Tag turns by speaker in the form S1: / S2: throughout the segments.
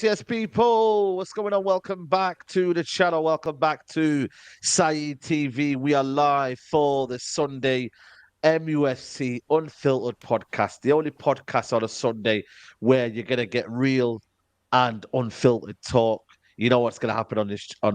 S1: Yes, people. What's going on? Welcome back to the channel. Welcome back to Saeed TV. We are live for the Sunday MUFC Unfiltered podcast, the only podcast on a Sunday where you're going to get real and unfiltered talk. You know what's going to happen on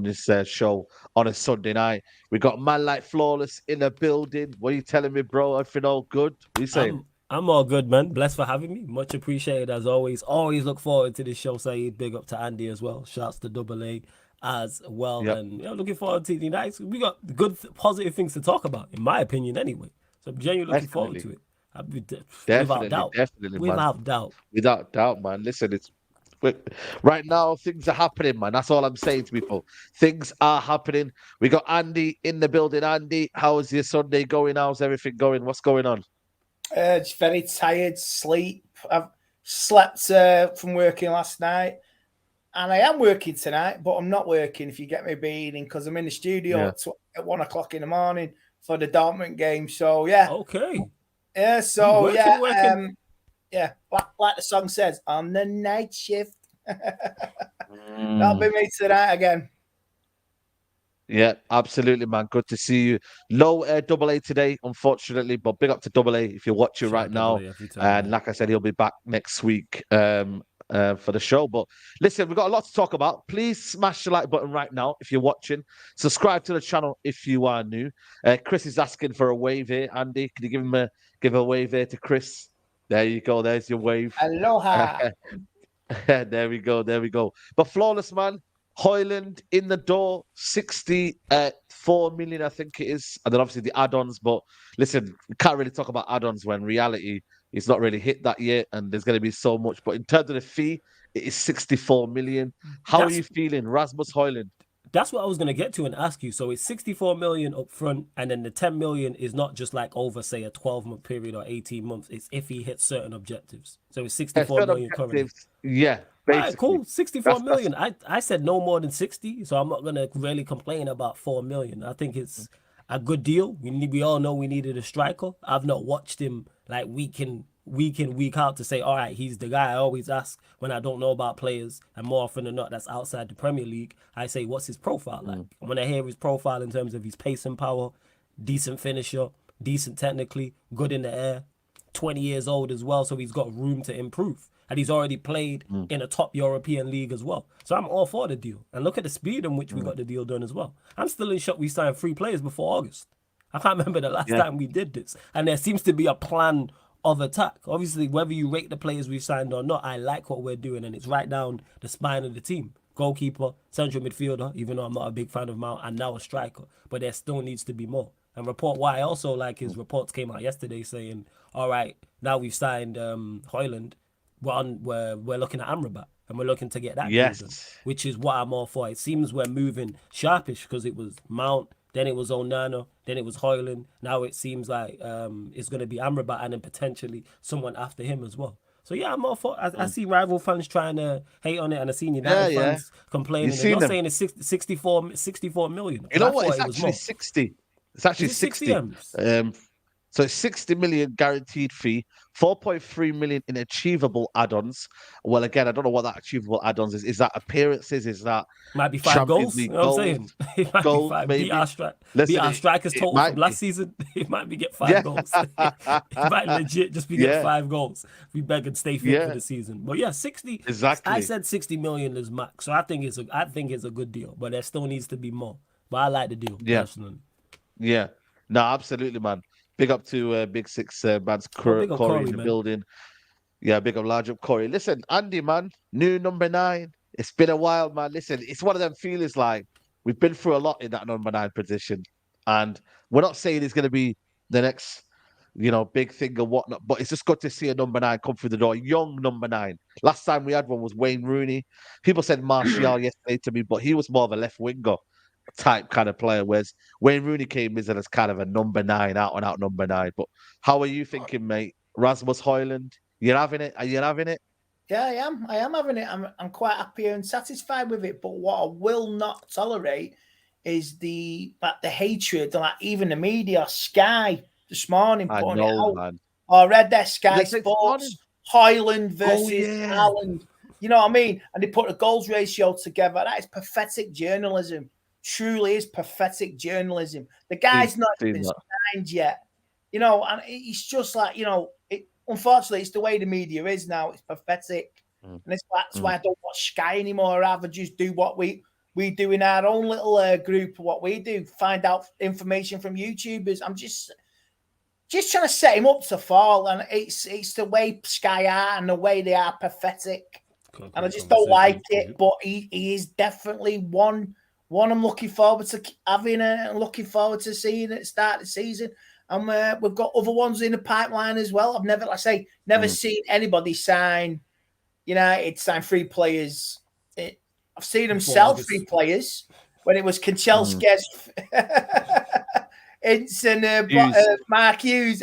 S1: this show on a Sunday night. We got man like Flawless in the building. What are you telling me, bro? I feel all good. What are you saying?
S2: I'm all good, man. Blessed for having me. Much appreciated as always. Always look forward to this show, Saeed. Big up to Andy as well. Shouts to Double A as well. Yep. And looking forward to the nights. We got good, positive things to talk about, in my opinion, anyway. So I'm genuinely looking forward to it. Without
S1: doubt, man. Listen, right now, things are happening, man. That's all I'm saying to people. Things are happening. We got Andy in the building. Andy, how's your Sunday going? How's everything going? What's going on?
S3: Just very tired, sleep. I've slept from working last night, and I am working tonight, but I'm not working, if you get me beating, because I'm in the studio at 1 o'clock in the morning for the Dortmund game. So yeah,
S2: okay,
S3: yeah. So working. Like the song says, on the night shift. That'll be me tonight again.
S1: Yeah, absolutely, man. Good to see you. Low Double A today, unfortunately, but big up to Double A if you're watching right now. And like I said, he'll be back next week for the show. But listen, we've got a lot to talk about. Please smash the like button right now if you're watching. Subscribe to the channel if you are new. Chris is asking for a wave here. Andy, can you give a wave here to Chris? There you go. There's your wave.
S3: Aloha.
S1: There we go. But Flawless, man. Højlund in the door, 64 million, I think it is. And then obviously the add-ons. But listen, we can't really talk about add-ons when reality is not really hit that yet. And there's going to be so much. But in terms of the fee, it is 64 million. How are you feeling, Rasmus Højlund?
S2: That's what I was going to get to and ask you. So it's 64 million up front, and then the 10 million is not just like over, say, a 12-month period or 18 months. It's if he hits certain objectives. So it's 64 million currently.
S1: Yeah.
S2: All right, cool. 64 million. I said no more than 60, so I'm not going to really complain about 4 million. I think it's a good deal. We all know we needed a striker. I've not watched him like week in, week out to say, all right, he's the guy. I always ask when I don't know about players, and more often than not, that's outside the Premier League. I say, what's his profile like? When I hear his profile in terms of his pace and power, decent finisher, decent technically, good in the air, 20 years old as well, so he's got room to improve. and he's already played in a top European league as well. So I'm all for the deal. And look at the speed in which we got the deal done as well. I'm still in shock we signed 3 players before August. I can't remember the last time we did this. And there seems to be a plan of attack. Obviously, whether you rate the players we've signed or not, I like what we're doing, and it's right down the spine of the team. Goalkeeper, central midfielder, even though I'm not a big fan of Mount, and now a striker. But there still needs to be more. And what I also like is reports came out yesterday saying, all right, now we've signed Højlund, we're looking at Amrabat, and we're looking to get that deal done, which is what I'm all for. It seems we're moving sharpish because it was Mount, then it was Onana, then it was Højlund. Now it seems like it's going to be Amrabat and then potentially someone after him as well. So yeah, I'm all for. I see rival fans trying to hate on it, and I see United fans complaining. And you're saying it's 64 million.
S1: You know what? It's actually 60. It's actually 60. So it's 60 million guaranteed fee, 4.3 million in achievable add-ons. Well, again, I don't know what that achievable add-ons is. Is that appearances? Is that
S2: might be 5 goals? You know what I'm saying? It might be 5. Maybe. Beat our strikers total from last season. It might be get 5 goals. It might legit just be get 5 goals. We beg and stay fit for the season. But yeah, 60.
S1: Exactly.
S2: I said 60 million is max, so I think it's a good deal. But there still needs to be more. But I like the deal personally.
S1: Yeah. No, absolutely, man. Big up to Big Six man's Corey in the building. Yeah, big up, large up Corey. Listen, Andy, man, new number 9. It's been a while, man. Listen, it's one of them feelings like we've been through a lot in that number 9 position. And we're not saying it's going to be the next, big thing or whatnot, but it's just good to see a number 9 come through the door. Young number 9. Last time we had one was Wayne Rooney. People said Martial yesterday to me, but he was more of a left winger type kind of player, whereas Wayne Rooney came in as kind of a number 9, out and out number 9. But how are you thinking, mate? Rasmus Højlund, you're having it? Are you having it?
S3: Yeah, I am having it. I'm quite happy and satisfied with it. But what I will not tolerate is the hatred, like even the media, Sky this morning putting it out. Man. I read that Sky Sports, Højlund versus Haaland. You know what I mean? And they put a goals ratio together. That is pathetic journalism. Truly is pathetic journalism. The guy's not been signed yet. And it's just like, unfortunately, it's the way the media is now. It's pathetic. And that's why I don't watch Sky anymore. I'd rather just do what we do in our own little group, what we do, find out information from YouTubers. I'm just trying to set him up to fall. And it's the way Sky are and the way they are pathetic. And I just don't like it. But he is definitely one I'm looking forward to having and looking forward to seeing at the start of the season. And we've got other ones in the pipeline as well. I've never seen anybody sign United sign 3 players. I've seen them sell 3 players when it was Kanchelskis, Henderson, Mark Hughes.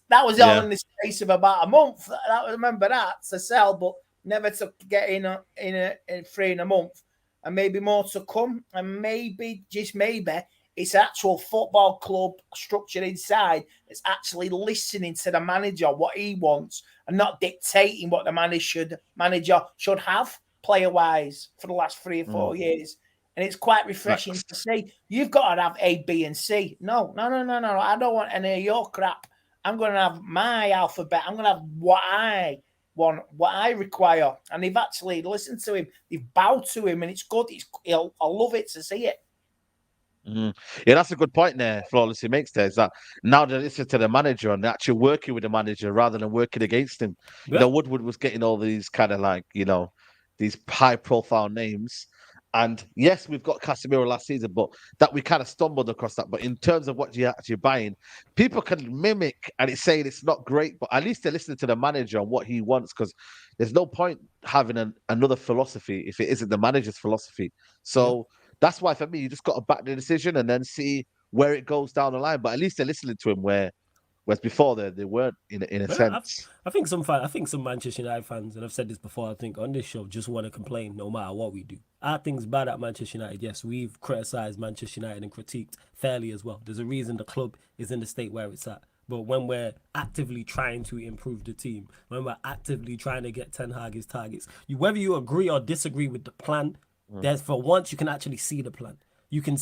S3: That was all in the space of about a month. I remember that to sell, but never to get in 3 in a month. And maybe more to come. And maybe, just maybe, it's actual football club structure inside that's actually listening to the manager, what he wants, and not dictating what the manager should have player-wise for the last 3 or 4 years. And it's quite refreshing to see. You've got to have A, B, and C. No. I don't want any of your crap. I'm going to have my alphabet. I'm going to have what I want, what I require. And they've actually listened to him. They've bowed to him, and it's good. I love it to see it.
S1: Yeah, that's a good point there, Flawless. He makes there is that now they listen to the manager and they're actually working with the manager rather than working against him. Yeah. Woodward was getting all these kind of like, these high-profile names. And yes, we've got Casemiro last season, but that we kind of stumbled across that. But in terms of what you're actually buying, people can mimic and it's saying it's not great, but at least they're listening to the manager and what he wants, because there's no point having another philosophy if it isn't the manager's philosophy. So that's why for me, you just got to back the decision and then see where it goes down the line. But at least they're listening to him whereas before they weren't in a sense.
S2: I think some Manchester United fans, and I've said this before, I think on this show, just want to complain no matter what we do. I think's bad at Manchester United. Yes, we've criticised Manchester United and critiqued fairly as well. There's a reason the club is in the state where it's at. But when we're actively trying to improve the team, when we're actively trying to get Ten Hag his targets, whether you agree or disagree with the plan, there's for once you can actually see the plan. you can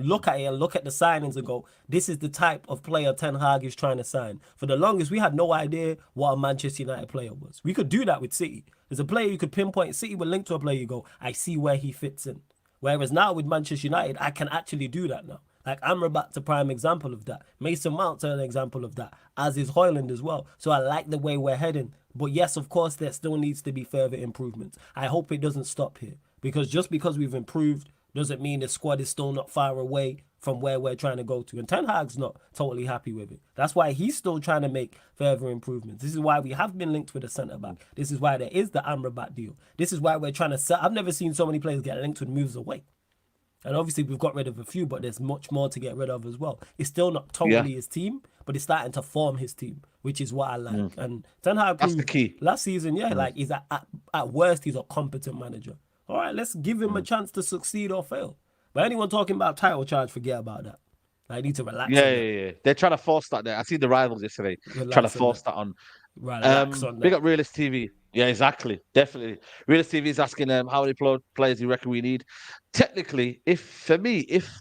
S2: look at it and look at the signings and go, this is the type of player Ten Hag is trying to sign. For the longest, we had no idea what a Manchester United player was. We could do that with City. There's a player you could pinpoint. City would link to a player, you go, I see where he fits in. Whereas now with Manchester United, I can actually do that now. Like Amrabat's a prime example of that. Mason Mount's an example of that, as is Højlund as well. So I like the way we're heading. But yes, of course, there still needs to be further improvements. I hope it doesn't stop here. Because just because we've improved doesn't mean the squad is still not far away from where we're trying to go to. And Ten Hag's not totally happy with it. That's why he's still trying to make further improvements. This is why we have been linked with a centre-back. This is why there is the Amrabat deal. This is why we're trying to sell. I've never seen so many players get linked with moves away. And obviously we've got rid of a few, but there's much more to get rid of as well. It's still not totally his team, but it's starting to form his team, which is what I like. And Ten Hag
S1: That's the key.
S2: Last season, like he's at worst, he's a competent manager. All right, let's give him a chance to succeed or fail. But anyone talking about title charge, forget about that. I need to relax.
S1: Yeah. They're trying to force that there. I seen the rivals yesterday trying to force that on.
S2: Relax on that.
S1: Big up Realist TV. Yeah, exactly. Definitely. Realist TV is asking how many players you reckon we need. Technically, if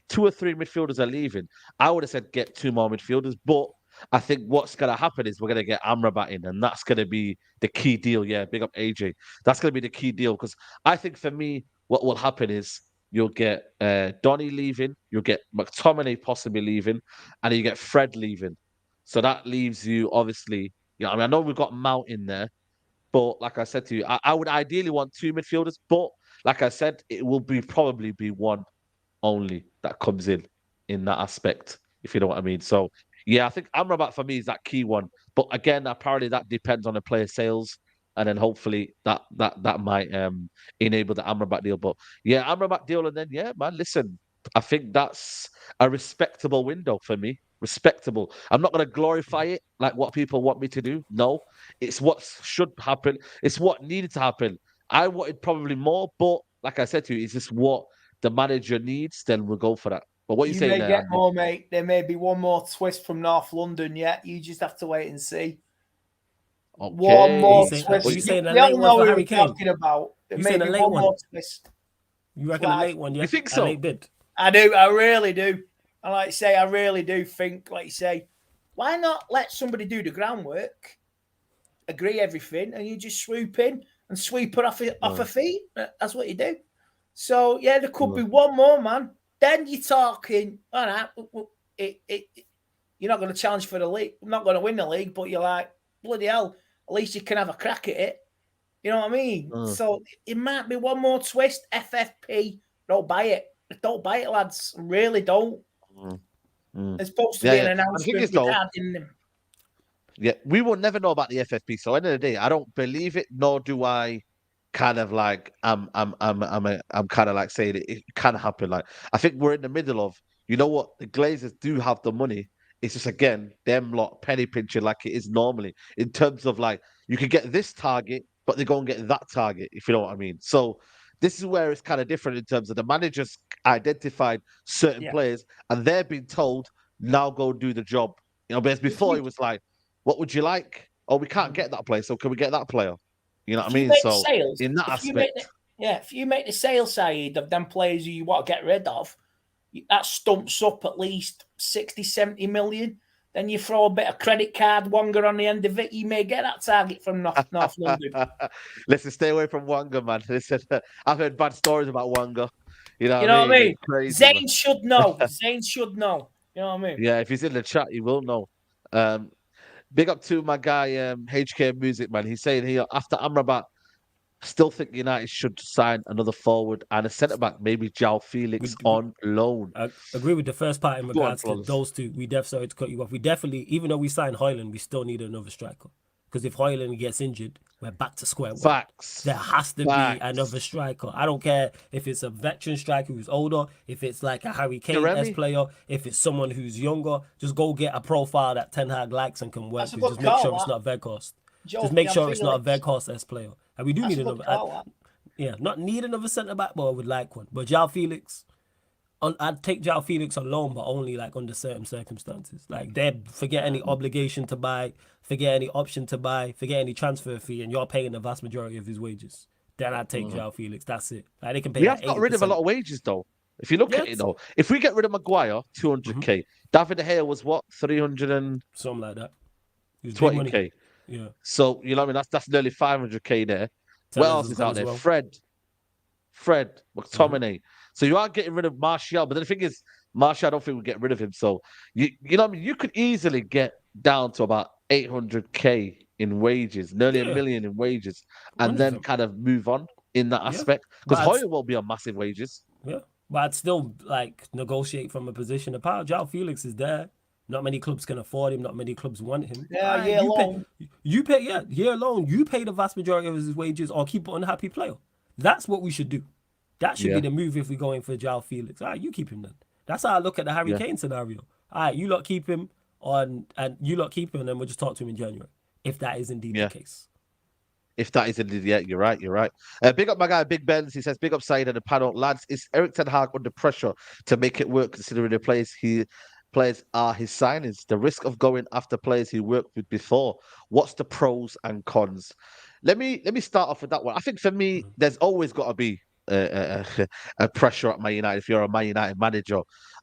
S1: 2 or 3 midfielders are leaving, I would have said get 2 more midfielders. But I think what's going to happen is we're going to get Amrabat in, and that's going to be the key deal. Yeah, big up AJ. That's going to be the key deal, because I think for me, what will happen is you'll get Donny leaving, you'll get McTominay possibly leaving, and you get Fred leaving. So that leaves you, obviously, I know we've got Mount in there, but like I said to you, I would ideally want 2 midfielders, but like I said, it will probably be 1 only that comes in that aspect, if you know what I mean. So, yeah, I think Amrabat for me is that key one. But again, apparently that depends on the player sales, and then hopefully that might enable the Amrabat deal. But yeah, Amrabat deal, and then man, listen, I think that's a respectable window for me. Respectable. I'm not going to glorify it like what people want me to do. No, it's what should happen. It's what needed to happen. I wanted probably more, but like I said to you, it's just what the manager needs. Then we'll go for that. But what you saying
S3: may
S1: there,
S3: get more, mate. There may be one more twist from North London yet. You just have to wait and see.
S1: Okay.
S3: One more twist.
S2: You saying a
S3: we
S2: late
S3: all
S2: one
S3: know
S2: for
S3: who
S2: Harry
S3: we're
S2: Kane?
S3: talking about. There
S2: You
S3: may
S2: saying a
S3: be
S2: late
S3: one
S2: one?
S3: more twist.
S2: You reckon a late one? Yeah,
S1: you think so?
S2: A late bid.
S3: I do. I really do. And like I say, I really do think, like you say, why not let somebody do the groundwork, agree everything, and you just swoop in and sweep her off her feet? That's what you do. So, yeah, there could be one more, man. Then you're talking, all right, you're not going to challenge for the league. I'm not going to win the league, but you're like, bloody hell, at least you can have a crack at it. You know what I mean? So it might be one more twist. FFP, don't buy it. Don't buy it, lads. Really don't. It's supposed to be an announcement.
S1: Yeah, we will never know about the FFP. So at the end of the day, I don't believe it, nor do I kind of like I'm kind of like saying it can happen. Like, I think we're in the middle of, you know what, the Glazers do have the money. It's just, again, them lot penny pinching like it is normally, in terms of like, you can get this target, but they go and get that target, if you know what I mean. So this is where it's kind of different in terms of the managers identified certain players, and they're being told, now go do the job. You know, because before it was like, what would you like? Oh, we can't get that player, so can we get that player? You know what I mean? So in that aspect,
S3: if you make the sales side of them players who you want to get rid of, that stumps up at least 60, 70 million. Then you throw a bit of credit card Wonga on the end of it, you may get that target from North London.
S1: Listen, stay away from Wonga, man. Listen, I've heard bad stories about Wonga. You know what I mean? Crazy,
S3: Zane should know. Zane should know. You know what I mean?
S1: Yeah, if he's in the chat, he will know. Big up to my guy, HK Music, man. He's saying here, after Amrabat, still think United should sign another forward and a centre-back, maybe João Felix on loan.
S2: I agree with the first part in regards to those two. Sorry to cut you off. We definitely, even though we signed Højlund, we still need another striker. Because if Højlund gets injured, we're back to square one.
S1: Facts.
S2: There has to be another striker. I don't care if it's a veteran striker who's older, if it's like a Harry Kane-esque player, if it's someone who's younger. Just go get a profile that Ten Hag likes and can work with. Just make sure it's not Weghorst. Just make sure it's not a Weghorst-esque player. And we do need another. Not need another centre-back, but I would like one. But João Felix, I'd take João Felix on loan, but only like under certain circumstances. Like, forget any obligation to buy, forget any option to buy, forget any transfer fee, and you're paying the vast majority of his wages. Then I'd take João Felix. That's it. Like, they can pay.
S1: We have got rid of a lot of wages, though. If you look at it, though, if we get rid of Maguire, 200k. David De Gea was what, 300 and
S2: something like that.
S1: 20k.
S2: Yeah.
S1: So you know what I mean. That's nearly 500k there. What else is out there?
S2: Well.
S1: Fred, McTominay. So you are getting rid of Martial, but then the thing is, Martial, I don't think we get rid of him. So you know what I mean. You could easily get down to about 800k in wages, nearly a million in wages, and then kind of move on in that aspect. Because Højlund will be on massive wages.
S2: Yeah, but I'd still like negotiate from a position of power. João Felix is there. Not many clubs can afford him. Not many clubs want him.
S3: Yeah,
S2: you pay year long. You pay the vast majority of his wages, or keep an unhappy player. That's what we should do. That should be the move if we're going for João Felix. All right, you keep him then. That's how I look at the Harry Kane scenario. All right, you lot keep him and you lot keep him, and then we'll just talk to him in January if that is indeed the case.
S1: If that is indeed, you're right. Big up my guy, Big Benz. He says, big up Said and the panel. Lads, is Erik Ten Hag under pressure to make it work considering the players are his signings? The risk of going after players he worked with before. What's the pros and cons? Let me start off with that one. I think for me, there's always got to be a pressure at Man United if you're a Man United manager.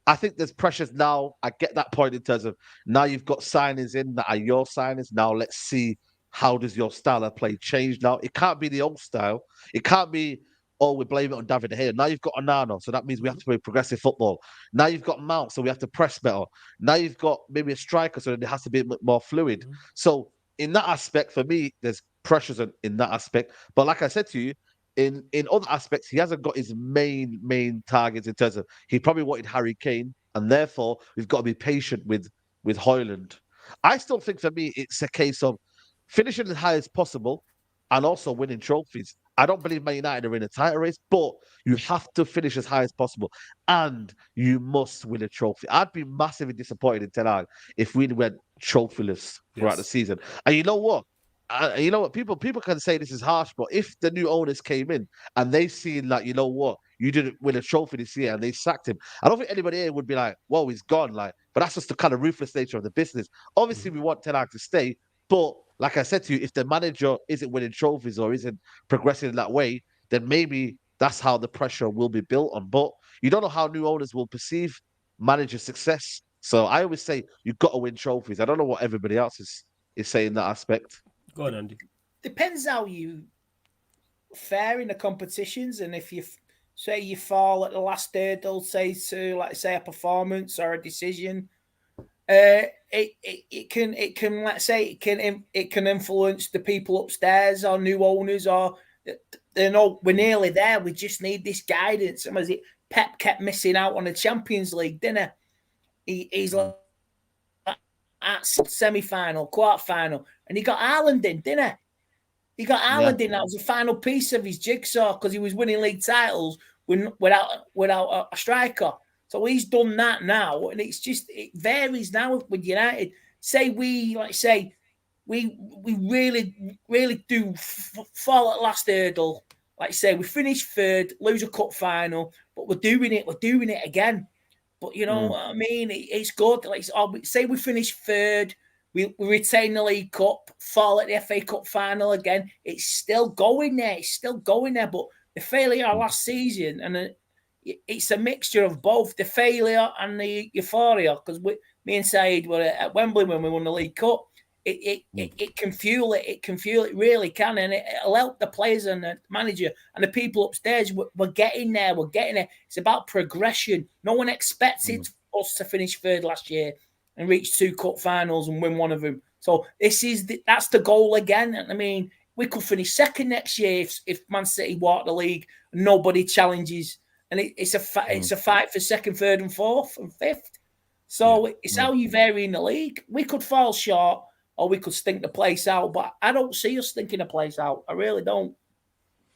S1: I think there's pressures now. I get that point in terms of now you've got signings in that are your signings. Now let's see, how does your style of play change now? It can't be the old style. It can't be, oh, we blame it on David De Gea. Now you've got Onana, so that means we have to play progressive football. Now you've got Mount, so we have to press better. Now you've got maybe a striker, so it has to be a bit more fluid. So in that aspect, for me, there's pressures in that aspect. But like I said to you, in other aspects, he hasn't got his main targets in terms of he probably wanted Harry Kane, and therefore we've got to be patient with Højlund. I still think for me, it's a case of finishing as high as possible and also winning trophies. I don't believe Man United are in a title race, but you have to finish as high as possible and you must win a trophy. I'd be massively disappointed in Ten Hag if we went trophyless throughout the season. And you know what? People can say this is harsh, but if the new owners came in and they seen like, you know what, you didn't win a trophy this year and they sacked him, I don't think anybody here would be like, whoa, he's gone. Like, but that's just the kind of ruthless nature of the business. Obviously, we want Ten Hag to stay, but like I said to you, if the manager isn't winning trophies or isn't progressing in that way, then maybe that's how the pressure will be built on. But you don't know how new owners will perceive manager success. So I always say you've got to win trophies. I don't know what everybody else is saying in that aspect.
S2: Go on, Andy.
S3: Depends how you fare in the competitions, and if you say you fall at the last hurdle, say a performance or a decision, it can influence the people upstairs or new owners, or they know we're nearly there. We just need this guidance. And was it Pep kept missing out on the Champions League, didn't he? He's like at semi-final, quarter-final, and he got Haaland in, didn't he? He got Haaland in. That was the final piece of his jigsaw because he was winning league titles without a striker. So he's done that now, and it varies now with United. Say we really do fall at last hurdle. Like say we finish third, lose a cup final, but we're doing it again. But you know what I mean? It's good. Like say we finish third, we retain the League Cup, fall at the FA Cup final again. It's still going there. But the failure last season, and it's a mixture of both the failure and the euphoria. Because me and Said were at Wembley when we won the League Cup. It can fuel it. It can fuel it. Really can, and it'll help the players and the manager and the people upstairs. We're getting there. It's about progression. No one expected us to finish third last year and reach 2 cup finals and win one of them. So that's the goal again. I mean, we could finish second next year if Man City walk the league and nobody challenges. And it's a fight for second, third, and fourth and fifth. So it's how you vary in the league. We could fall short, or we could stink the place out. But I don't see us stinking the place out. I really don't.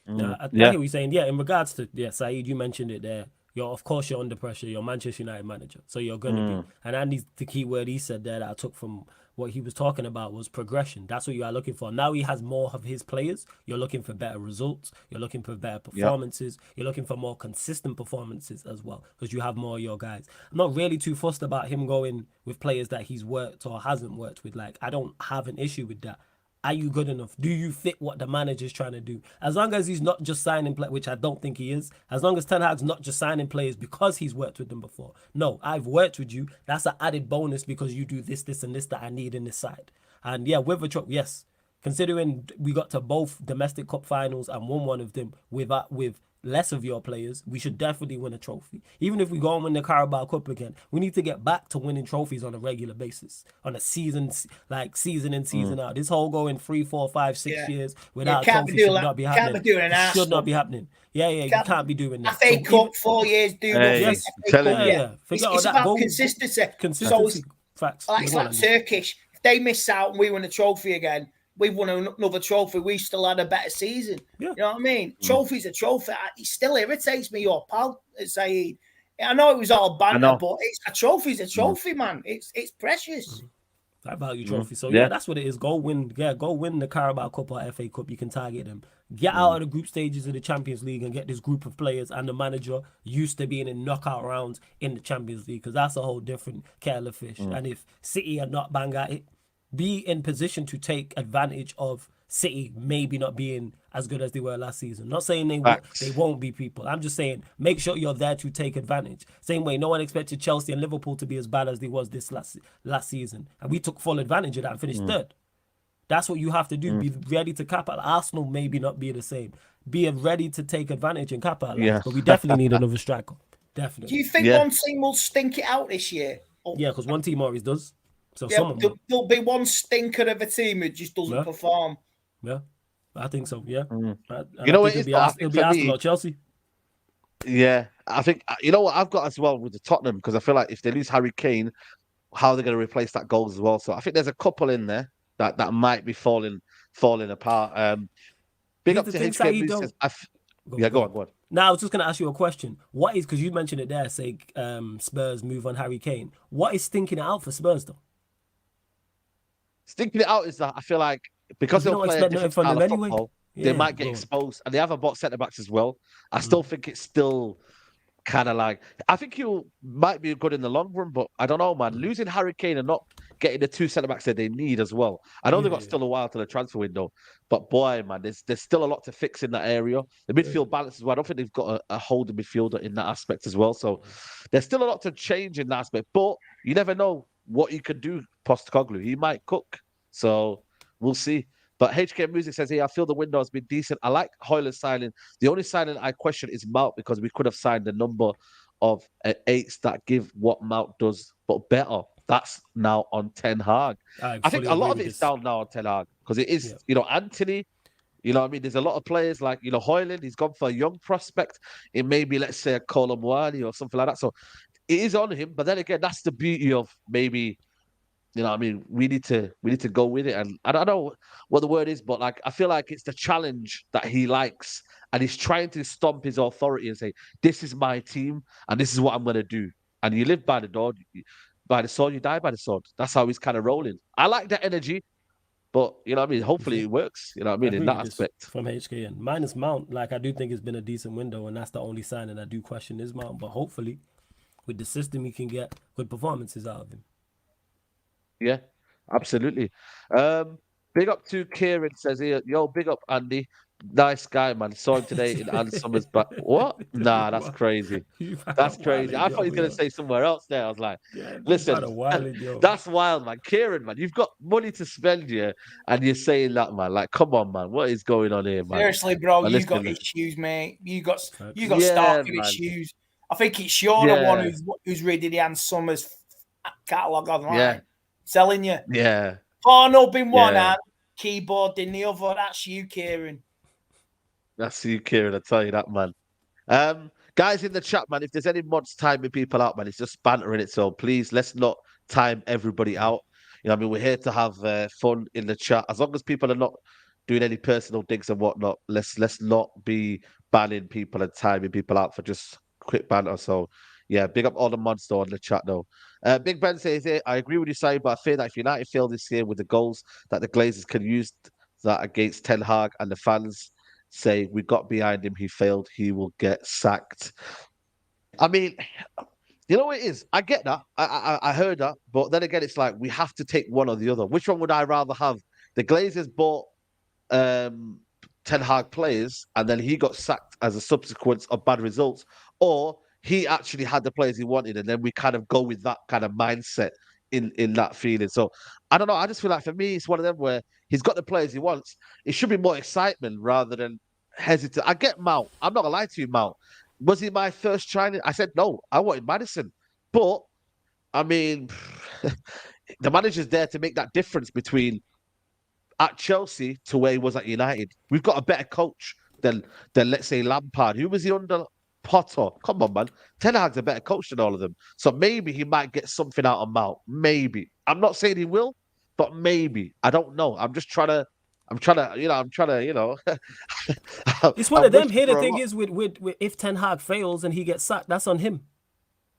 S2: I hear what you're saying. Yeah, in regards to Saeed, you mentioned it there. Of course you're under pressure. You're Manchester United manager, so you're gonna be. And Andy's the key word he said there that I took from what he was talking about was progression. That's what you are looking for. Now he has more of his players. You're looking for better results. You're looking for better performances. You're looking for more consistent performances as well because you have more of your guys. I'm not really too fussed about him going with players that he's worked or hasn't worked with. Like, I don't have an issue with that. are you good enough? Do you fit what the manager's trying to do? As long as he's not just signing play, which I don't think he is. As long as Ten Hag's not just signing players because he's worked with them before. No, I've worked with you. That's an added bonus because you do this, this, and this that I need in this side. And yeah, with a trophy, yes. Considering we got to both domestic cup finals and won one of them with less of your players, we should definitely win a trophy. Even if we go and win the Carabao Cup again, we need to get back to winning trophies on a regular basis, on a season in, season out. This whole going 3, 4, 5, 6 years without trophies should not be happening.
S3: Can't be doing
S2: it should not be happening. You can't be doing that.
S3: FA Cup, 4 years, do nothing.
S1: Yes,
S3: It's about consistency.
S2: Consistency. Facts.
S3: It's like Turkish. If they miss out and we win a trophy again, we've won another trophy. We still had a better season.
S2: Yeah.
S3: You know what I mean? Trophy's a trophy. It still irritates me, your pal, Saeed. I know it was all banter, but a trophy's a trophy, man. It's precious.
S2: I value trophy. So yeah, that's what it is. Go win the Carabao Cup or FA Cup. You can target them. Get out of the group stages of the Champions League and get this group of players and the manager used to being in knockout rounds in the Champions League, because that's a whole different kettle of fish. And if City are not bang at it, be in position to take advantage of City maybe not being as good as they were last season. Not saying they won't be people. I'm just saying make sure you're there to take advantage. Same way no one expected Chelsea and Liverpool to be as bad as they was this last season. And we took full advantage of that and finished third. That's what you have to do. Be ready to capitalize. Arsenal maybe not be the same. Be ready to take advantage and capitalize. Yeah. But we definitely need another striker. Definitely.
S3: Do you think one team will stink it out this year?
S2: Yeah, because one team always does. So
S3: there'll be one stinker of a team who just doesn't perform.
S2: Yeah, I think so. Yeah,
S1: it'll be
S2: Arsenal or Chelsea.
S1: Yeah, I think what I've got as well with the Tottenham, because I feel like if they lose Harry Kane, how are they going to replace that goal as well? So I think there's a couple in there that might be falling apart. Big up to HK. Go on.
S2: Now I was just going to ask you a question. What is, because you mentioned it there, say Spurs move on Harry Kane. What is stinking it out for Spurs though?
S1: Stinking it out is that I feel like because they'll play a different style of football, they might get exposed, and they have a bot centre backs as well. I still think it's still kind of like, I think you might be good in the long run, but I don't know, man. Losing Harry Kane and not getting the two centre backs that they need as well. I know they've got still a while to the transfer window, but boy, man, there's still a lot to fix in that area. The midfield balance as well. I don't think they've got a holding midfielder in that aspect as well. So there's still a lot to change in that aspect, but you never know what you can do. Postecoglou, he might cook. So we'll see. But HK Music says, I feel the window has been decent. I like Højlund's signing. The only signing I question is Mount, because we could have signed a number of eights that give what Mount does, but better. That's now on Ten Hag. I think a lot of it's down now on Ten Hag, because it is, Anthony, you know what I mean? There's a lot of players like, Højlund, he's gone for a young prospect. It may be, let's say, a Colomwani or something like that. So it is on him. But then again, that's the beauty of maybe, you know what I mean? We need to go with it. And I don't know what the word is, but like, I feel like it's the challenge that he likes. And he's trying to stomp his authority and say, this is my team and this is what I'm going to do. And you live by the sword, you die by the sword. That's how he's kind of rolling. I like that energy, but you know what I mean? Hopefully it works, you know what I mean, in that aspect.
S2: From HKN. Minus Mount, like I do think it's been a decent window, and that's the only sign that I do question is Mount. But hopefully with the system we can get good performances out of him.
S1: Yeah, absolutely. Big up to Kieran, says here, yo, big up Andy. Nice guy, man. Saw him today in Ann Summers, but what? Nah, that's crazy. That's crazy. I thought he was going to say somewhere else there. I was like, listen, that's wild, man. Kieran, man, you've got money to spend here, and you're saying that, man. Like, come on, man. What is going on here, man?
S3: Seriously, bro, you got issues, mate. You got starting issues. I think it's you're the one who's reading the Ann Summers catalogue online.
S1: Yeah.
S3: Telling you.
S1: Yeah.
S3: Porn up in one hand, keyboard in the other. That's you, Kieran.
S1: That's you, Kieran. I tell you that, man. Guys in the chat, man, if there's any mods timing people out, man, it's just bantering it. So please, let's not time everybody out. You know what I mean? We're here to have fun in the chat. As long as people are not doing any personal digs and whatnot, let's not be banning people and timing people out for just quick banter. So yeah, big up all the mods though in the chat though. Big Ben says here, I agree with you, Sai, but I fear that if United fail this year with the goals that the Glazers can use that against Ten Hag and the fans say we got behind him, he failed, he will get sacked. I mean, you know what it is? I get that. I heard that. But then again, it's like we have to take one or the other. Which one would I rather have? the Glazers bought Ten Hag players, and then he got sacked as a subsequence of bad results, or he actually had the players he wanted, and then we kind of go with that kind of mindset in that feeling. So I don't know. I just feel like for me, it's one of them where he's got the players he wants. It should be more excitement rather than hesitant. I get Mount. I'm not gonna lie to you, Mount. Was he my first Chinese? I said no. I wanted Madison, but I mean, the manager's there to make that difference between at Chelsea to where he was at United. We've got a better coach than let's say Lampard. Who was he under? Potter. Come on, man. Ten Hag's a better coach than all of them. So maybe he might get something out of Mount. Maybe. I'm not saying he will, but maybe. I don't know. I'm trying to,
S2: It's one of them. Here the thing is with if Ten Hag fails and he gets sacked, that's on him.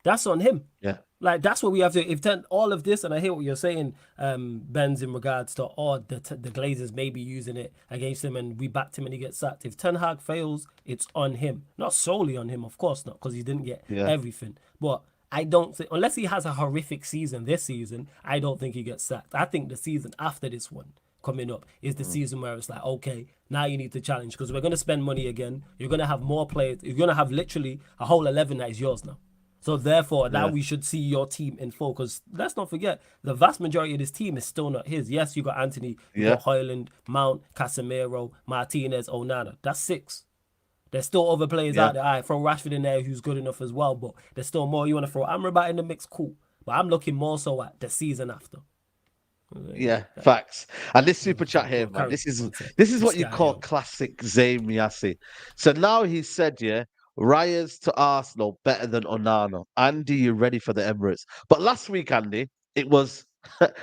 S2: That's on him.
S1: Yeah.
S2: Like, that's what we have to, all of this, and I hear what you're saying, Benz, in regards to, the Glazers maybe using it against him and we backed him and he gets sacked. If Ten Hag fails, it's on him. Not solely on him, of course not, because he didn't get everything. But I don't think, unless he has a horrific season this season, I don't think he gets sacked. I think the season after this one coming up is the season where it's like, okay, now you need to challenge, because we're going to spend money again. You're going to have more players. You're going to have literally a whole 11 that is yours now. So therefore, now we should see your team in full, because let's not forget, the vast majority of this team is still not his. Yes, you got Anthony, you got Højlund, Mount, Casemiro, Martinez, Onana. That's 6. There's still other players out there. All right, throw Rashford in there who's good enough as well, but there's still more. You want to throw Amrabat in the mix, cool. But I'm looking more so at the season after.
S1: Yeah, facts. And this super chat here, man, this is what you call classic Zayn Miassi. So now he said, Rayas to Arsenal better than Onana. Andy, you ready for the Emirates? But last week, Andy, it was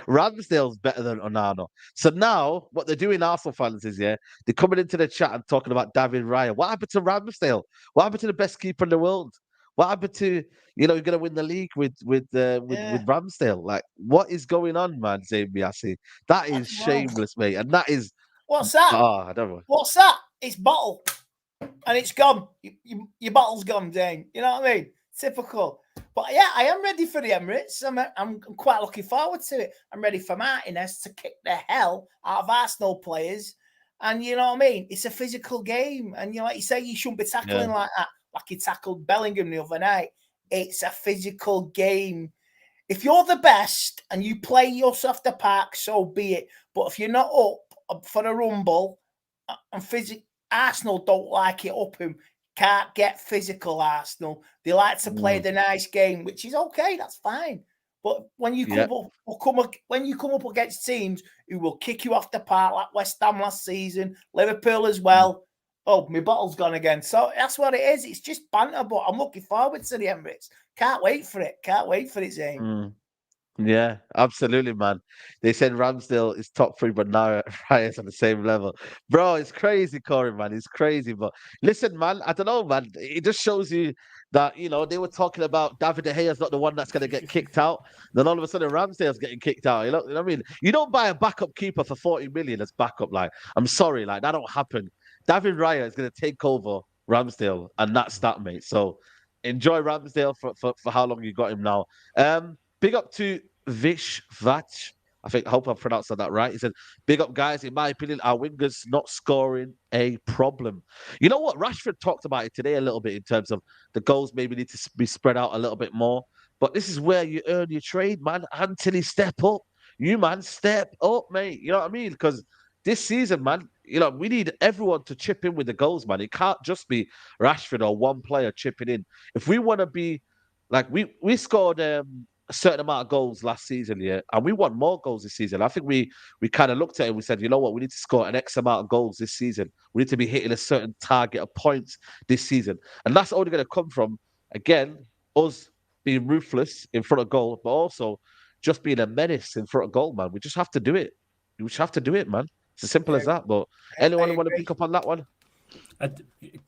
S1: Ramsdale's better than Onana. So now what they're doing, Arsenal fans, is they're coming into the chat and talking about David Raya. What happened to Ramsdale? What happened to the best keeper in the world? What happened to, you're going to win the league with Ramsdale? Like, what is going on, man, Zayn Miassi? That is shameless, mate. And that is...
S3: What's that?
S1: I don't know.
S3: What's that? It's bottle. And it's gone. Your bottle's gone, Dane. You know what I mean? Typical. But yeah, I am ready for the Emirates. I'm quite looking forward to it. I'm ready for Martinez to kick the hell out of Arsenal players. And you know what I mean? It's a physical game. And like you say, you shouldn't be tackling like that, like he tackled Bellingham the other night. It's a physical game. If you're the best and you play yourself the park, so be it. But if you're not up for a rumble and Arsenal don't like it up him. Can't get physical, Arsenal. They like to play the nice game, which is okay. That's fine. But when you come up against teams who will kick you off the park, like West Ham last season, Liverpool as well. Oh, my bottle's gone again. So that's what it is. It's just banter, but I'm looking forward to the Emirates. Can't wait for it. Can't wait for it, Zayn.
S1: Yeah, absolutely, man. They said Ramsdale is top 3, but now Raya's on the same level. Bro, it's crazy, Corey, man. It's crazy. But listen, man, I don't know, man. It just shows you that, they were talking about David De Gea's not the one that's going to get kicked out. Then all of a sudden, Ramsdale's getting kicked out. You know what I mean? You don't buy a backup keeper for 40 million as backup. Like, I'm sorry, like, that don't happen. David Raya is going to take over Ramsdale, and that's that, mate. So enjoy Ramsdale for how long you got him now. Big up to Vish Vach. I hope I pronounced that right. He said, big up, guys. In my opinion, our wingers not scoring a problem. You know what? Rashford talked about it today a little bit in terms of the goals maybe need to be spread out a little bit more. But this is where you earn your trade, man. Anthony, step up. You, man, step up, mate. You know what I mean? Because this season, man, we need everyone to chip in with the goals, man. It can't just be Rashford or one player chipping in. If we want to be, like, we scored... a certain amount of goals last season, and we want more goals this season. I think we kind of looked at it and we said, you know what, we need to score an X amount of goals this season. We need to be hitting a certain target of points this season. And that's only going to come from, again, us being ruthless in front of goal, but also just being a menace in front of goal, man. We just have to do it. We just have to do it, man. It's as simple as that. But anyone want to pick up on that one?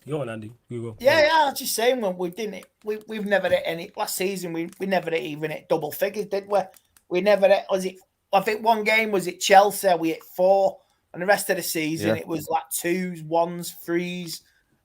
S2: Go on, Andy. You go.
S3: Yeah, I was just saying, when we've never hit any last season. We never even hit double figures, did we? We never hit. I think one game was at Chelsea. We hit 4, and the rest of the season it was like 2s, 1s, 3s.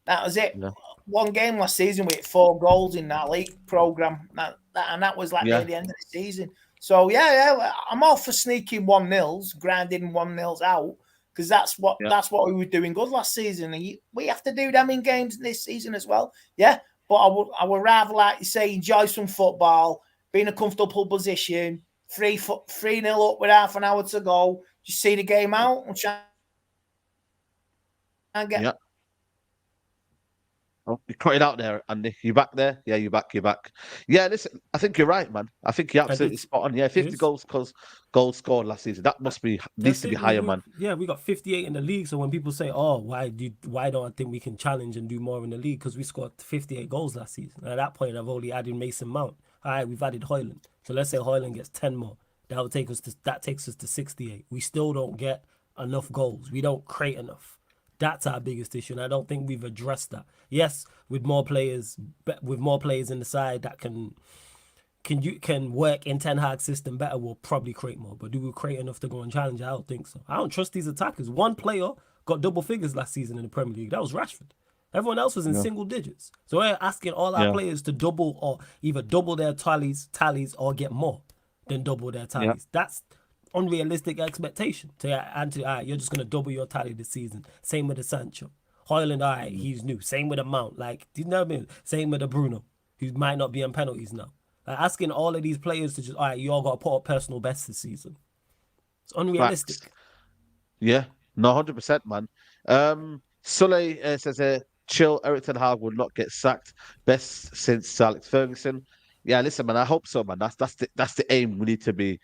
S3: That was it. Yeah. One game last season we hit 4 goals in that league program, and that was like near the end of the season. So yeah, I'm all for sneaking 1-0s, grinding 1-0s out, because that's what we were doing good last season. And we have to do them in games this season as well. Yeah, but I would rather, like you say, enjoy some football, be in a comfortable position, 3-0 up with half an hour to go, just see the game out and try and get.
S1: Yeah. Oh, you cut it out there, Andy. You back there? Yeah, you're back. Yeah, listen, I think you're right, man. I think you're absolutely spot on. Yeah, 50 goals scored last season. That needs to be higher, man.
S2: Yeah, we got 58 in the league. So when people say, "Oh, why don't I think we can challenge and do more in the league?" Because we scored 58 goals last season. At that point, I've only added Mason Mount. All right, we've added Højlund. So let's say Højlund gets 10 more. That takes us to 68. We still don't get enough goals. We don't create enough. That's our biggest issue, and I don't think we've addressed that. Yes, with more players in the side that can work in Ten Hag's system better, we'll probably create more. But do we create enough to go and challenge? I don't think so. I don't trust these attackers. One player got double figures last season in the Premier League. That was Rashford. Everyone else was in single digits. So we're asking all our players to double or either double their tallies or get more than double their tallies. That's unrealistic expectation. Anthony, all right, you're just going to double your tally this season. Same with the Sancho. Højlund, all right, he's new. Same with the Mount. Like, do you know what I mean? Same with the Bruno, who might not be on penalties now. Like, asking all of these players to just, all right, you all got to put up personal best this season. It's unrealistic.
S1: Facts. Yeah, no, 100%, man. Sully says, chill, Eric Ten Hag will not get sacked. Best since Sir Alex Ferguson. Yeah, listen, man. I hope so, man. That's the aim we need to be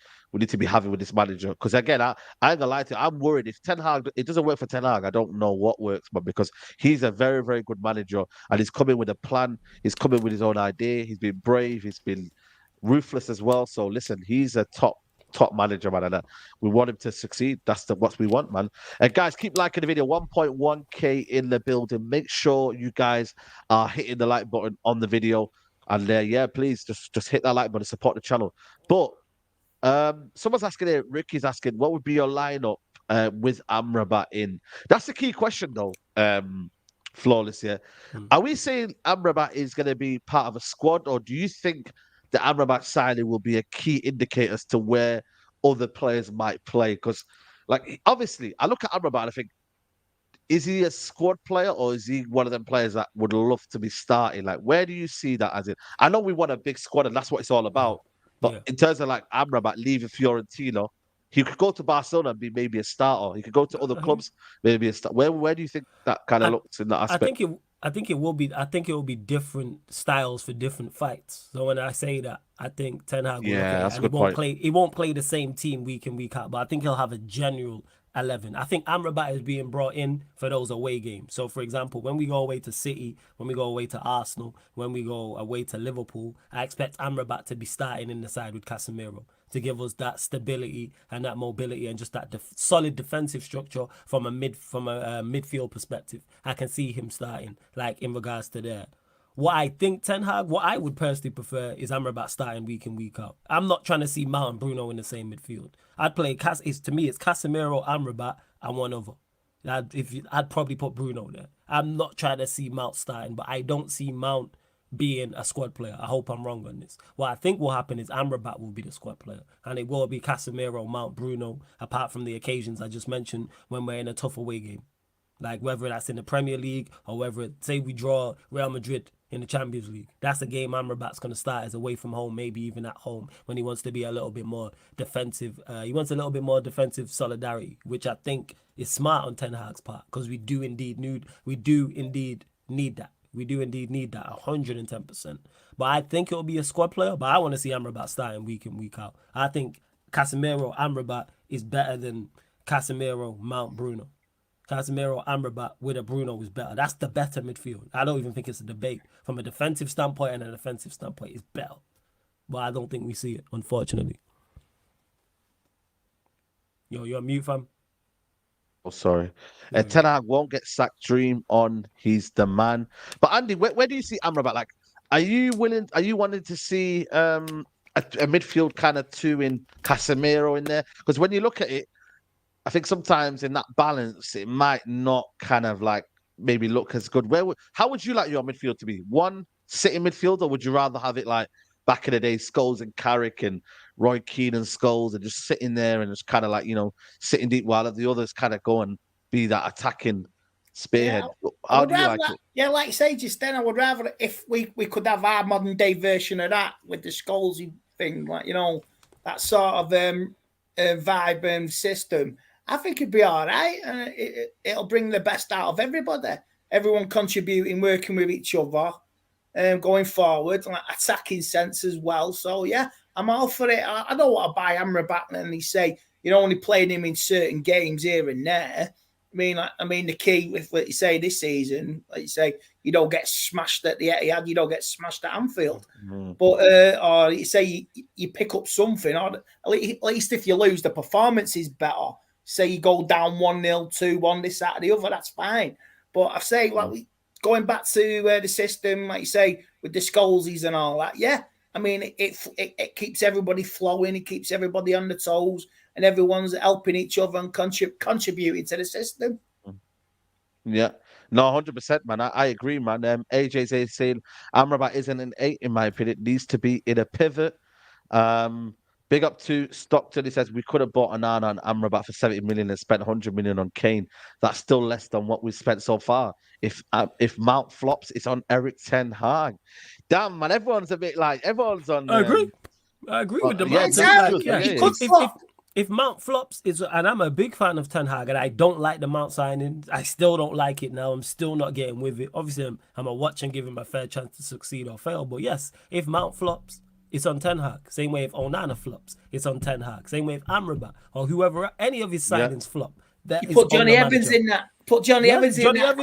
S1: having with this manager. Because again, I ain't gonna lie to you, I'm worried if Ten Hag, it doesn't work for Ten Hag. I don't know what works, but because he's a very, very good manager and he's coming with a plan. He's coming with his own idea. He's been brave. He's been ruthless as well. So listen, he's a top manager, man, and we want him to succeed. That's what we want, man. And guys, keep liking the video. 1.1k in the building. Make sure you guys are hitting the like button on the video. And yeah, please just hit that like button, support the channel. But someone's asking here, Ricky's asking, what would be your lineup with Amrabat in? That's the key question, though. Flawless here. Are we saying Amrabat is going to be part of a squad, or do you think the Amrabat signing will be a key indicator as to where other players might play? Because, like, obviously, I look at Amrabat and I think, is he a squad player or is he one of them players that would love to be starting? Like, where do you see that as in? I know we want a big squad and that's what it's all about. But in terms of like Amrabat leaving Fiorentina, he could go to Barcelona and be maybe a starter. He could go to other clubs, maybe a start. Where do you think that kind of looks in that aspect?
S2: I think it will be different styles for different fights. So when I say that, I think Ten Hag will look at it and he won't play the same team week in, week out, but I think he'll have a general 11. I think Amrabat is being brought in for those away games. So, for example, when we go away to City, when we go away to Arsenal, when we go away to Liverpool, I expect Amrabat to be starting in the side with Casemiro to give us that stability and that mobility and just that solid defensive structure from a midfield perspective. I can see him starting, like, in regards to that. What I think Ten Hag, what I would personally prefer is Amrabat starting week in, week out. I'm not trying to see Mount and Bruno in the same midfield. I'd play, to me, it's Casemiro, Amrabat, and one other. I'd probably put Bruno there. I'm not trying to see Mount starting, but I don't see Mount being a squad player. I hope I'm wrong on this. What I think will happen is Amrabat will be the squad player, and it will be Casemiro, Mount, Bruno, apart from the occasions I just mentioned when we're in a tough away game. Like whether that's in the Premier League or whether, say, we draw Real Madrid in the Champions League. That's a game Amrabat's going to start as away from home, maybe even at home, when he wants to be a little bit more defensive. He wants a little bit more defensive solidarity, which I think is smart on Ten Hag's part, because we do indeed need that. We do indeed need that 110%. But I think it'll be a squad player, but I want to see Amrabat starting week in, week out. I think Casemiro, Amrabat is better than Casemiro, Mount, Bruno. Casemiro, Amrabat with a Bruno is better. That's the better midfield. I don't even think it's a debate. From a defensive standpoint and an offensive standpoint, it's better. But I don't think we see it, unfortunately. Yo, you're on mute, fam.
S1: Oh, sorry. Ten Hag won't get sacked. Dream on. He's the man. But Andy, where do you see Amrabat? Like, are you wanting to see a midfield kind of two in Casemiro in there? Because when you look at it, I think sometimes in that balance, it might not kind of like maybe look as good. How would you like your midfield to be? One sitting midfield, or would you rather have it like back in the day, Scholes and Carrick and Roy Keane and Scholes are just sitting there and just kind of like, sitting deep while the others kind of go and be that attacking spearhead. How do you like it?
S3: Yeah, like you say, just then I would rather if we could have our modern day version of that with the Scholesy thing, like, that sort of vibe and system. I think it'd be all right, and it'll bring the best out of everybody. Everyone contributing, working with each other, going forward, like attacking sense as well. So yeah, I'm all for it. I don't want to buy Amrabat and he say you're only playing him in certain games here and there. I mean, the key with what you say this season, like you say, you don't get smashed at the Etihad, you don't get smashed at Anfield. But or you say you pick up something, or at least if you lose, the performance is better. Say you go down 1-0, 2-1, this, that, or the other, that's fine. But I say, going back to the system, like you say, with the Scholesies and all that, yeah. I mean, it keeps everybody flowing, it keeps everybody on the toes, and everyone's helping each other and contributing to the system.
S1: Yeah. No, 100%, man. I agree, man. AJ's saying Amrabat isn't an 8, in my opinion. It needs to be in a pivot. Big up to Stockton. He says we could have bought Onana and Amrabat for 70 million and spent 100 million on Kane. That's still less than what we've spent so far. If Mount flops, it's on Eric Ten Hag. Damn, man. Everyone's a bit like everyone's on.
S2: I agree. I agree with the Mount. If Mount flops, and I'm a big fan of Ten Hag, and I don't like the Mount signing. I still don't like it now. I'm still not getting with it. Obviously, I'm a watch and give him a fair chance to succeed or fail. But yes, if Mount flops, it's on Ten Hag. Same way if Onana flops, it's on Ten Hag. Same way if Amrabat or whoever, any of his signings flop.
S3: You put Johnny Evans in that. Put Johnny Evans in that.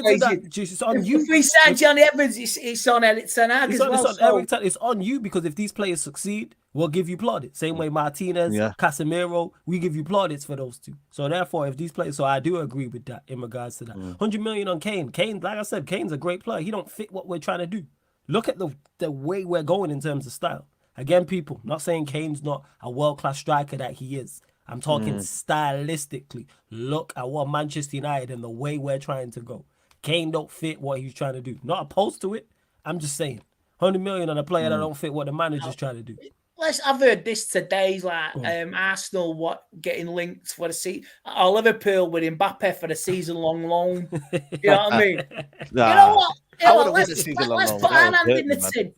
S2: It's on you.
S3: If we sign Johnny Evans, it's on Eric Ten Hag as well.
S2: It's on you, because if these players succeed, we'll give you plaudits. Same way Martinez, Casemiro, we give you plaudits for those two. So therefore, if these players, so I do agree with that in regards to that. 100 million on Kane. Kane, like I said, Kane's a great player. He don't fit what we're trying to do. Look at the way we're going in terms of style. Again, people, not saying Kane's not a world-class striker that he is. I'm talking stylistically. Look at what Manchester United and the way we're trying to go. Kane don't fit what he's trying to do. Not opposed to it. I'm just saying. 100 million on a player that don't fit what the manager's trying to do.
S3: I've heard this today, like Arsenal getting linked for the season, or Liverpool with Mbappe for the season-long loan. You know what I mean?
S1: Nah.
S3: You know what?
S1: Let's
S3: put our hand in the tin.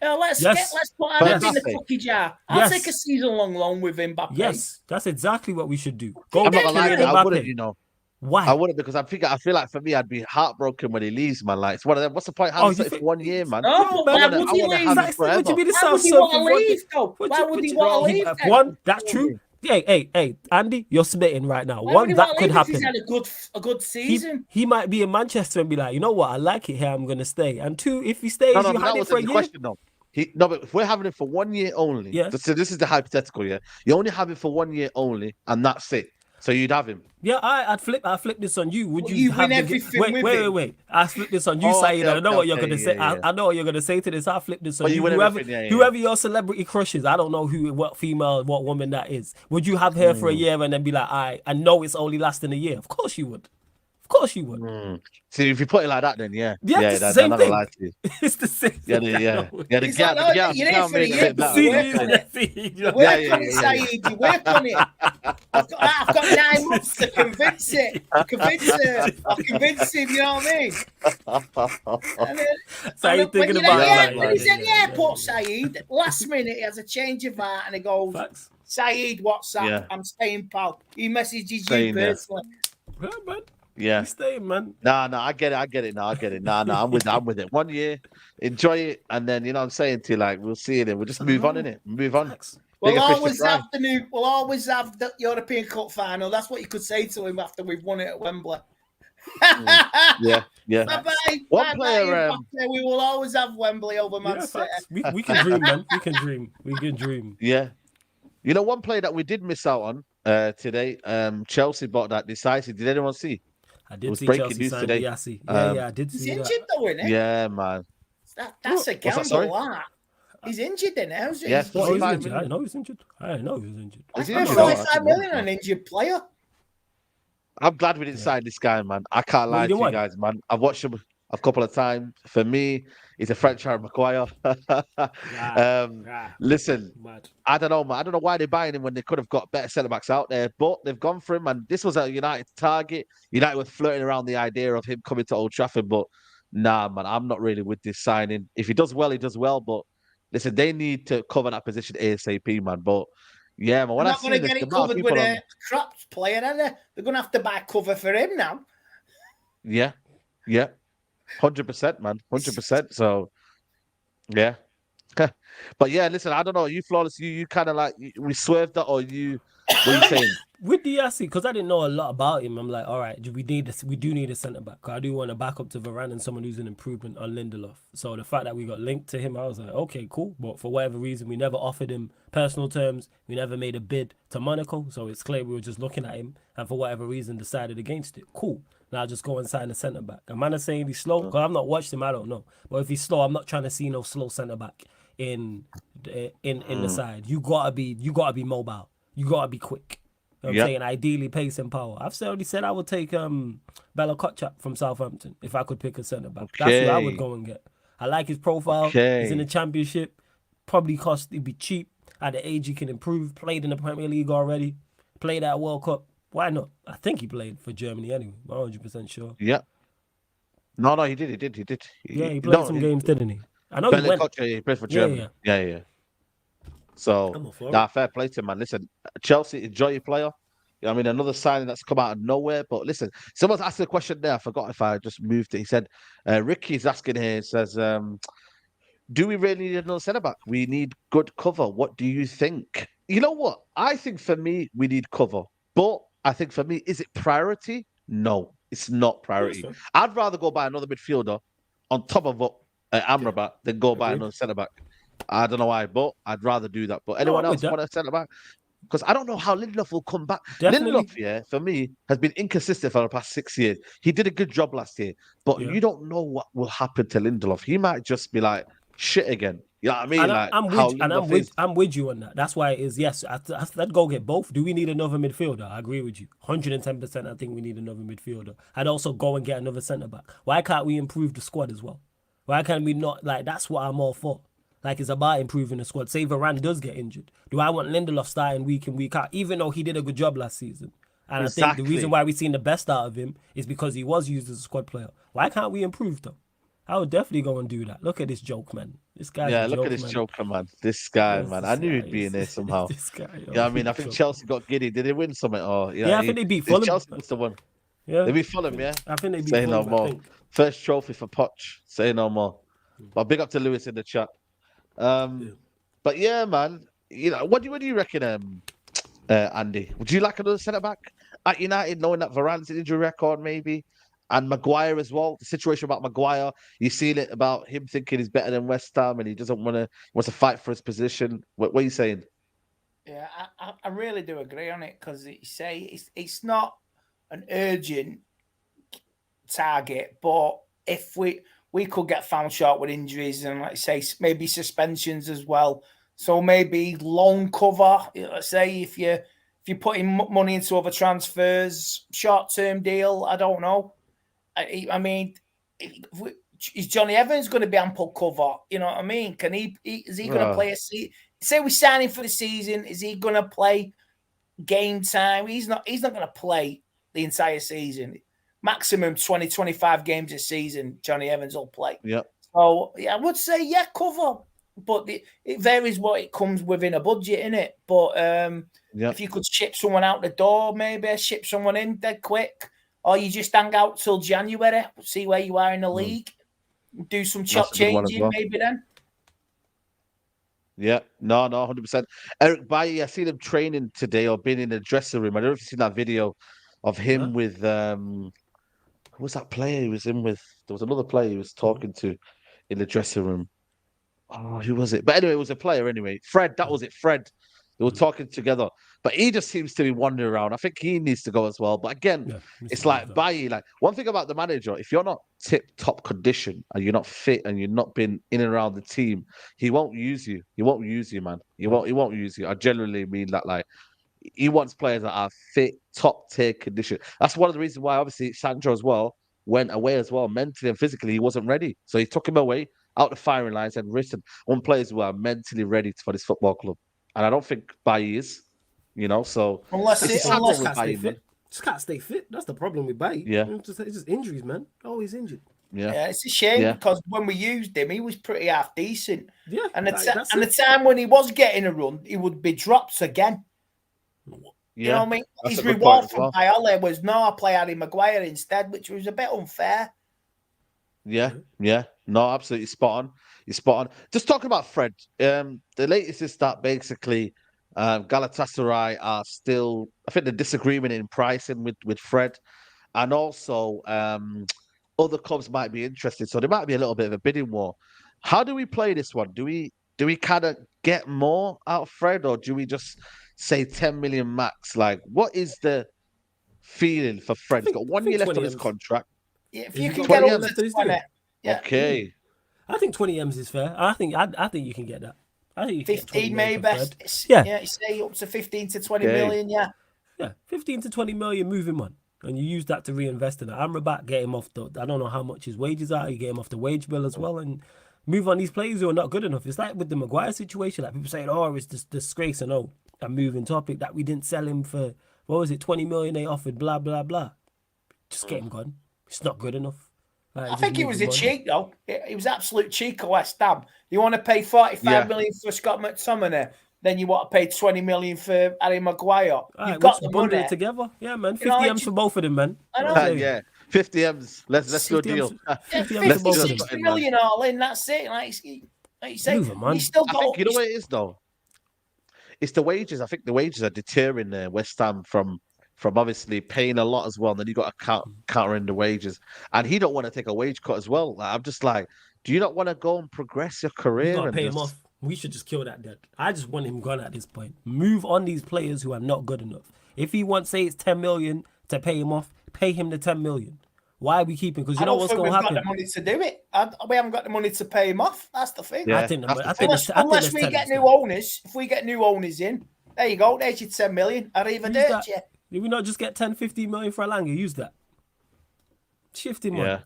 S3: Let's put our hand in the cookie jar. I'll take a season-long loan with Mbappe.
S2: Yes, that's exactly what we should do.
S1: I'm not gonna lie, I wouldn't,
S2: Why?
S1: I wouldn't, because I feel like for me, I'd be heartbroken when he leaves, man. Like, it's one of them. What's the point? Having it for 1 year, man.
S3: No, but why would he leave?
S2: Would you be the
S3: Why would he want to leave, though? Why would he want to leave?
S2: One, that's true. Hey, Andy, you're smitten right now. One, that could happen.
S3: He's had a good season.
S2: He might be in Manchester and be like, you know what, I like it here, I'm gonna stay. And two, if he stays, you had it for a year.
S1: Question, but if we're having it for 1 year only, so this is the hypothetical, you only have it for 1 year only, and that's it. So you'd have him.
S2: Yeah, I'd flip this on you. Would you
S3: win everything with him?
S2: Wait. I flip this on you, Saeed. I know what you're gonna say. I know what you're gonna say to this. I flip this on you. Whoever your celebrity crushes, I don't know what female, what woman that is. Would you have her for a year and then be like, I know it's only lasting a year? Of course you would. Of course you would.
S1: See, if you put it like that, then
S2: it's the same thing. It's the same thing.
S1: The gap.
S3: You work on it. I've got 9 months to convince it. Convince him, you know what I mean?
S2: Saeed thinking about
S3: when he's in the airport, Saeed, last minute he has a change of heart and he goes, Saeed, WhatsApp, I'm staying, pal. He messages you personally.
S2: Yeah, staying, man.
S1: Nah, I get it. Nah, I'm with it. 1 year, enjoy it, and then I'm saying to you, like, we'll see it, and we'll just move on in it. Move on.
S3: We'll always have the European Cup final. That's what you could say to him after we've won it at Wembley.
S1: Yeah.
S3: Bye-bye.
S1: One player.
S3: We will always have Wembley over Man City.
S2: We can dream, man. We can dream.
S1: Yeah. One player that we did miss out on today. Chelsea bought that decisive. Did anyone see?
S2: I did see Chelsea sign today. I did see that.
S3: He's injured though, isn't he?
S1: Yeah, man.
S3: That's a gamble, He's injured then, now, isn't he?
S1: Yeah,
S2: I know he's injured.
S3: That's 45 million on an injured player.
S1: I'm glad we didn't sign this guy, man. I can't lie to you guys, man. I've watched him a couple of times. For me, he's a French Harry Maguire. Listen,
S2: Mad.
S1: I don't know, man. I don't know why they're buying him when they could have got better centre backs out there, but they've gone for him. And this was a United target. United were flirting around the idea of him coming to Old Trafford, but nah, man, I'm not really with this signing. If he does well, he does well. But listen, they need to cover that position ASAP, man. But yeah, man, when
S3: They're
S1: I
S3: not going
S1: see
S3: to
S1: this,
S3: get
S1: the
S3: it
S1: amount of
S3: covered
S1: people
S3: with
S1: on,
S3: a crap player, are they? They're going to have to buy cover for him now.
S1: yeah, 100%, man, 100%. So yeah. But yeah, listen, I don't know. You Flawless, you kind of like we swerved that, or you? What are you saying?
S2: With Diassi, because I didn't know a lot about him, I'm like, all right, we do need a centre back. I do want a backup to Varane and someone who's an improvement on Lindelof. So the fact that we got linked to him, I was like, okay, cool. But for whatever reason, we never offered him personal terms. We never made a bid to Monaco. So it's clear we were just looking at him, and for whatever reason, decided against it. Cool. Now just go and sign a centre back. A man is saying he's slow because I've not watched him. I don't know. But if he's slow, I'm not trying to see no slow centre back in the side. You gotta be mobile. You gotta be quick. You know what I'm saying? Ideally, pace and power. I've already said I would take Bella Kotchap from Southampton if I could pick a centre back. That's who I would go and get. I like his profile. He's in the Championship. Probably it'd be cheap. At the age he can improve. Played in the Premier League already. Played at World Cup. Why not? I think he played for Germany anyway. I'm 100% sure.
S1: Yeah. No, he did.
S2: Yeah, he played some games, didn't he? I know
S1: Bella Kotchap, he played for Germany. Yeah. So, fair play to him, man. Listen, Chelsea, enjoy your player. I mean, another signing that's come out of nowhere. But listen, someone's asked a question there. I forgot if I just moved it. He said, Ricky's asking here, he says, do we really need another centre-back? We need good cover. What do you think? You know what? I think for me, we need cover. But I think for me, is it priority? No, it's not priority. I'd rather go buy another midfielder on top of Amrabat than go buy another centre-back. I don't know why, but I'd rather do that. But anyone else want a centre-back? Because I don't know how Lindelof will come back.
S2: Definitely.
S1: Lindelof, for me, has been inconsistent for the past 6 years. He did a good job last year, but you don't know what will happen to Lindelof. He might just be like shit again. You know what I mean?
S2: And I'm with you on that. That's why it is, yes, I'd go get both. Do we need another midfielder? I agree with you. 110%, I think we need another midfielder. I'd also go and get another centre-back. Why can't we improve the squad as well? Why can't we not? Like, that's what I'm all for. Like, it's about improving the squad. Say Varane does get injured. Do I want Lindelof starting week in, week out, even though he did a good job last season? And I think the reason why we've seen the best out of him is because he was used as a squad player. Why can't we improve, though? I would definitely go and do that. Look at this joke, man. This guy's a joke,
S1: look at this joker, man. This guy, man. I knew he'd be in there somehow.
S2: This guy,
S1: I mean, I think Chelsea got giddy. Did they win something?
S2: I think they beat Fulham.
S1: Chelsea must have won.
S2: Yeah.
S1: They beat Fulham, yeah?
S2: I think they beat
S1: Say
S2: Fulham,
S1: no more. First trophy for Poch. Say no more. But big up to Lewis in the chat. But yeah, man. What do you reckon, Andy? Would you like another centre back at United, knowing that Varane's an injury record, maybe, and Maguire as well? The situation about Maguire, you seen it about him thinking he's better than West Ham, and he wants to fight for his position. What are you saying?
S3: Yeah, I really do agree on it, because it's not an urgent target, but if we could get found short with injuries and, like say, maybe suspensions as well. So maybe loan cover. Let's say if you're putting money into other transfers, short-term deal. I don't know. I mean, is Johnny Evans going to be ample cover? You know what I mean? Is he going to play a season? Say we sign him for the season. Is he going to play game time? He's not going to play the entire season. Maximum 20, 25 games a season, Johnny Evans will play.
S1: Yeah.
S3: So, I would say, cover. But it varies what it comes within a budget, innit? But if you could ship someone out the door, maybe ship someone in dead quick, or you just hang out till January, see where you are in the league, do some chop changing maybe then.
S1: Yeah, no, 100%. Eric Bailly, I seen him training today or been in the dressing room. I don't know if you've seen that video of him with who was that player he was in with? There was another player he was talking to in the dressing room. Oh, who was it? But anyway, it was a player anyway. Fred, that was it. Fred. They were talking together. But he just seems to be wandering around. I think he needs to go as well. But again, it's like Bailly. Like, one thing about the manager, if you're not tip-top condition and you're not fit and you're not been in and around the team, he won't use you. He won't use you, man. He won't use you. I generally mean that, like, he wants players that are fit, top-tier condition. That's one of the reasons why, obviously, Sancho as well, went away as well, mentally and physically. He wasn't ready, so he took him away out the firing lines and written one players who are mentally ready for this football club, and I don't think Bailly is. So
S3: unless
S1: it's
S3: it,
S1: a sad
S3: unless
S1: one with Bailly, man.
S2: Just can't stay fit. That's the problem with Bailly.
S1: Yeah.
S2: It's just injuries, man. Always injured.
S1: Yeah,
S3: it's a shame because when we used him, he was pretty half decent.
S2: Yeah.
S3: And the time when he was getting a run, he would be dropped again. You know what I mean? His reward from Bailly was no, I play Harry Maguire instead, which was a bit unfair.
S1: Yeah. No, absolutely spot on. You're spot on. Just talking about Fred. The latest is that basically Galatasaray are still, I think, the disagreement in pricing with Fred, and also other clubs might be interested. So there might be a little bit of a bidding war. How do we play this one? Do we kind of get more out of Fred, or do we just say 10 million max? Like, what is the feeling for Fred? He's got 1 year left on his contract.
S3: Yeah, if you can get up to 20. Yeah.
S1: Okay.
S2: I think 20 M's is fair. I think you can get that. I think you can
S3: 15 maybe.
S2: Yeah,
S3: you say up to 15 to 20 million. Yeah,
S2: 15 to 20 million, move him on, and you use that to reinvest in it. Amrabat, get him off I don't know how much his wages are. You get him off the wage bill as well, and move on these players who are not good enough. It's like with the Maguire situation. Like people saying, "Oh, it's this disgrace," and a moving topic that we didn't sell him for. What was it? 20 million they offered. Blah blah blah. Just get him gone. It's not good enough.
S3: I think it was a cheek, though. It was absolute cheek of West Ham. You want to pay 45 million for Scott McTominay, then you want to pay 20 million for Harry Maguire. You've got the money
S2: together. Yeah, man. 50 M's for both of them, man.
S3: I know.
S1: Yeah, 50 M's. Let's do a deal.
S3: 50 million all in. That's it. Like you say, you still got.
S1: I think, you know what it is, though? It's the wages. I think the wages are deterring West Ham from obviously paying a lot as well. And then you got to counter in the wages, and he don't want to take a wage cut as well. Like, I'm just like, do you not want to go and progress your career?
S2: You gotta pay him off. We should just kill that debt. I just want him gone at this point. Move on these players who are not good enough. If he wants, say it's 10 million to pay him off, pay him the 10 million. Why are we keeping? Because you know what's going to happen.
S3: We've got the money to do it. We haven't got the money to pay him off. That's the thing.
S2: Yeah,
S3: unless we get new owners, if we get new owners in, there you go. There's your 10 million. Arrivederci.
S2: Did we not just get 10, 15 million for Alanga? Use that. Shift him on.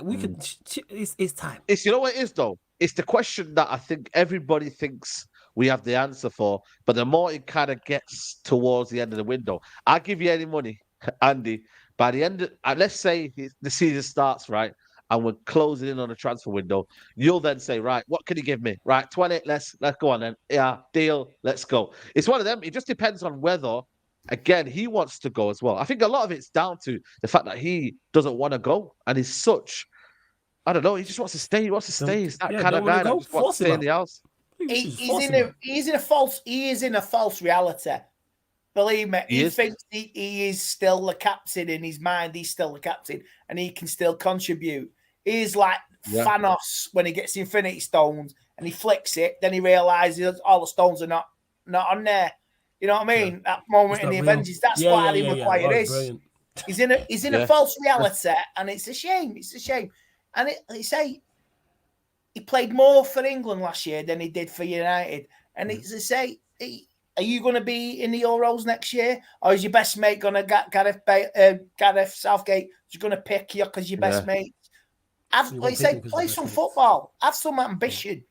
S2: We could. It's time.
S1: It's, you know what it is, though? It's the question that I think everybody thinks we have the answer for, but the more it kind of gets towards the end of the window, I'll give you any money, Andy. By the end, let's say the season starts, right, and we're closing in on a transfer window, you'll then say, right, what can you give me? Right, 20, let's go on then. Yeah, deal, let's go. It's one of them. It just depends on whether, again, he wants to go as well. I think a lot of it's down to the fact that he doesn't want to go, and he's such, I don't know, he just wants to stay. He wants to stay. He's that kind of guy that just wants to stay in the house.
S3: He is in a false reality. Believe me, he thinks he is still the captain in his mind. He's still the captain, and he can still contribute. He's like Thanos when he gets Infinity Stones and he flicks it. Then he realizes all the stones are not on there. You know what I mean? That moment in the Avengers. That's what Harry Maguire is.
S2: Brilliant.
S3: He's in a false reality, and it's a shame. It's a shame. And he played more for England last year than he did for United. And it's to say, are you going to be in the Euros next year, or is your best mate going to Gareth Southgate just going to pick you because your best mate? Play some football. Have some ambition.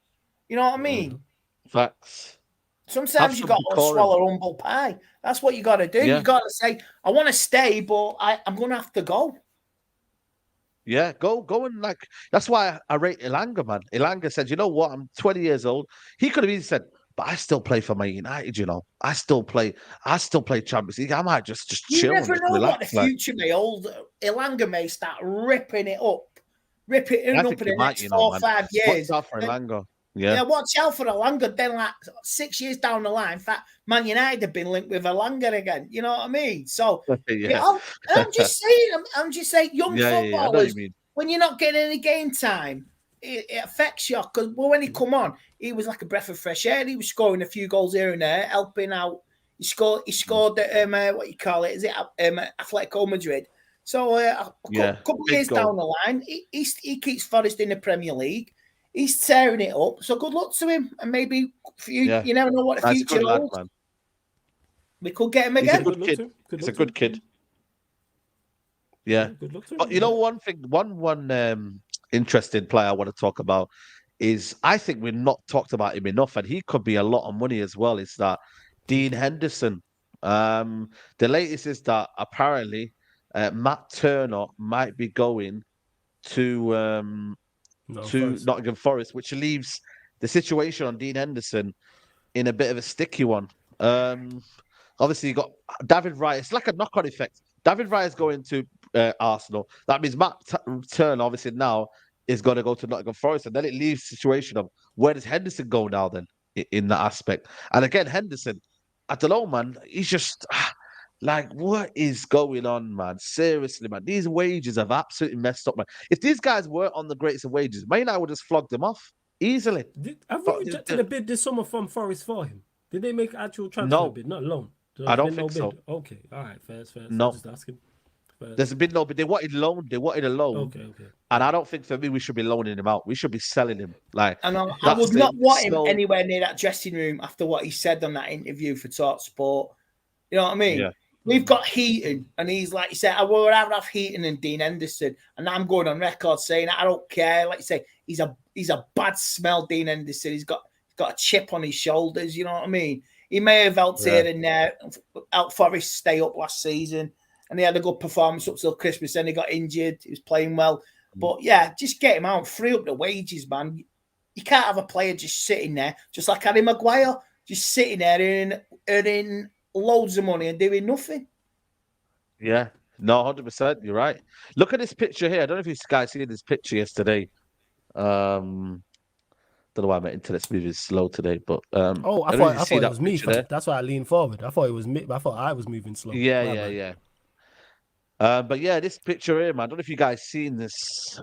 S3: You know what I mean?
S1: Facts.
S3: Sometimes you got to swallow humble pie. That's what you got to do. You got to say, I want to stay, but I'm going to have to go.
S1: Yeah, go and like, that's why I rate Elanga, man. Elanga said, you know what? I'm 20 years old. He could have even said, but I still play for Man United, you know. I still play Champions League. I might just chill.
S3: You never know what the future may hold. Elanga may start ripping it up in the next 4 or 5 years.
S1: Watch out for Elanga.
S3: Yeah, watch out for Elanga. Then, like 6 years down the line, in fact, Man United have been linked with Elanga again. You know what I mean? So, I'm just saying, young footballers, when you're not getting any game time, it affects you. Because when he come on, he was like a breath of fresh air. He was scoring a few goals here and there, helping out. He scored at what you call it? Is it Atletico Madrid? So a couple of years down the line, he keeps Forest in the Premier League. He's tearing it up. So good luck to him. And maybe you never know what the future holds. Lad, we could get him again.
S1: He's a good kid. Yeah.
S2: Good luck to him.
S1: But you know, one thing, one interesting player I want to talk about is I think we've not talked about him enough, and he could be a lot of money as well. Is that Dean Henderson? The latest is that apparently Matt Turner might be going to Nottingham Forest, which leaves the situation on Dean Henderson in a bit of a sticky one. Obviously, you got David Raya. It's like a knock-on effect. David Raya is going to Arsenal. That means Matt Turner, obviously, now is going to go to Nottingham Forest. And then it leaves the situation of where does Henderson go now then in that aspect? And again, Henderson, I don't know, man. He's just like, what is going on, man? Seriously, man. These wages have absolutely messed up, man. If these guys weren't on the greatest of wages, Man United would just flog them off easily.
S2: Have we rejected a bid this summer from Forest for him? Did they make actual transfer bid? Not loan.
S1: I don't think so.
S2: Okay, all right, fair.
S1: No.
S2: Just asking.
S1: There's been no, but they wanted loan. They wanted a loan.
S2: Okay.
S1: And I don't think for me we should be loaning him out. We should be selling him. Like,
S3: and I would not want him anywhere near that dressing room after what he said on that interview for Talk Sport. You know what I mean? Yeah. We've got Heaton, and he's like you said, I would rather have Heaton and Dean Henderson. And I'm going on record saying I don't care. Like you say, he's a bad smell, Dean Henderson. He's got a chip on his shoulders. You know what I mean? He may have helped here and there. Out Forest stay up last season. And he had a good performance up till Christmas. Then he got injured. He was playing well. But, yeah, just get him out. Free up the wages, man. You can't have a player just sitting there, just like Harry Maguire, just sitting there earning loads of money and doing nothing.
S1: Yeah. No, 100%. You're right. Look at this picture here. I don't know if you guys seen this picture yesterday. Don't know why my internet's moving slow today, but
S2: I thought it was me. That's why I leaned forward. I thought it was me. I thought I was moving slow.
S1: Yeah. But yeah, this picture here, man. I don't know if you guys seen this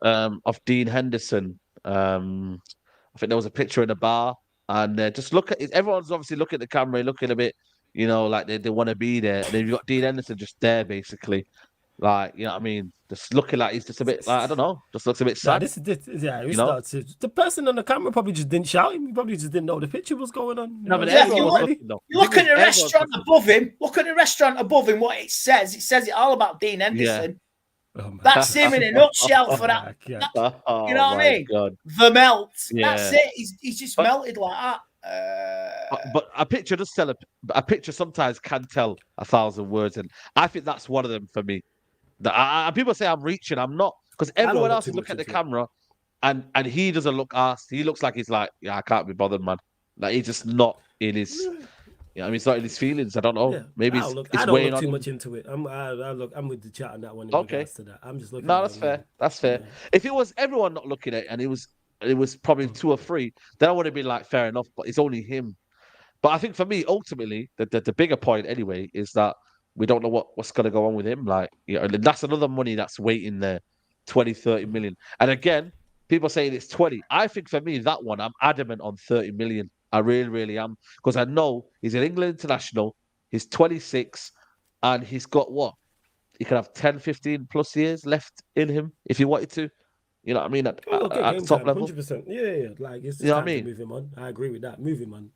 S1: of Dean Henderson. I think there was a picture in a bar, and just look at it. Everyone's obviously looking at the camera, looking a bit, like they want to be there. And then you've got Dean Henderson just there, basically. Like, you know what I mean? Just looking like he's just a bit, like, I don't know, just looks a bit sad.
S2: The person on the camera probably just didn't shout him. He probably just didn't know the picture was going on.
S3: No, but look at the restaurant above him. Look at the restaurant above him, what it says. It says it all about Dean Henderson. Yeah. That's him in a nutshell for that. You know what I mean? God. The melt. Yeah. That's it. He's just melted like that.
S1: But a picture does tell a picture sometimes can tell 1,000 words, and I think that's one of them for me. People say I'm reaching, I'm not, because everyone else is looking at the camera, and he doesn't look asked. He looks like he's like, I can't be bothered, man. Like he's just not in his. He's not in his feelings. I don't know. Yeah. Maybe it's
S2: I don't look too much into it. I'm with the chat on that one. Okay. To that. I'm just looking.
S1: No, that's fair. That's fair. Yeah. If it was everyone not looking at it, and it was probably 2 or 3, then I would have been like, fair enough. But it's only him. But I think for me, ultimately, the bigger point anyway is that we don't know what's going to go on with him. Like, and that's another money that's waiting there, 20, 30 million. And again, people saying it's 20. I think for me, that one, I'm adamant on 30 million. I really, really am. Because I know he's an England international. He's 26. And he's got what? He could have 10, 15 plus years left in him if he wanted to. You know what I mean? At the top level.
S2: 100%. Yeah. Like, it's just time to move him on. I agree with that. Move him on.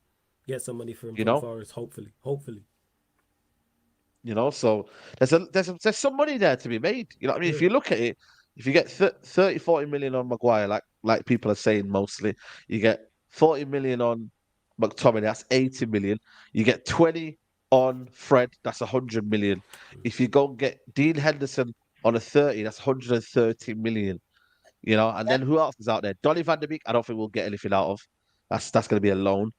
S2: Get some money for him from Forest, hopefully.
S1: So there's some money there to be made. You know what I mean? Yeah. If you look at it, if you get 30, 40 million on Maguire, like people are saying mostly, you get 40 million on McTominay, that's 80 million. You get 20 on Fred, that's 100 million. If you go and get Dean Henderson on a 30, that's 130 million. And then who else is out there? Donny van der Beek, I don't think we'll get anything out of. That's going to be a loan.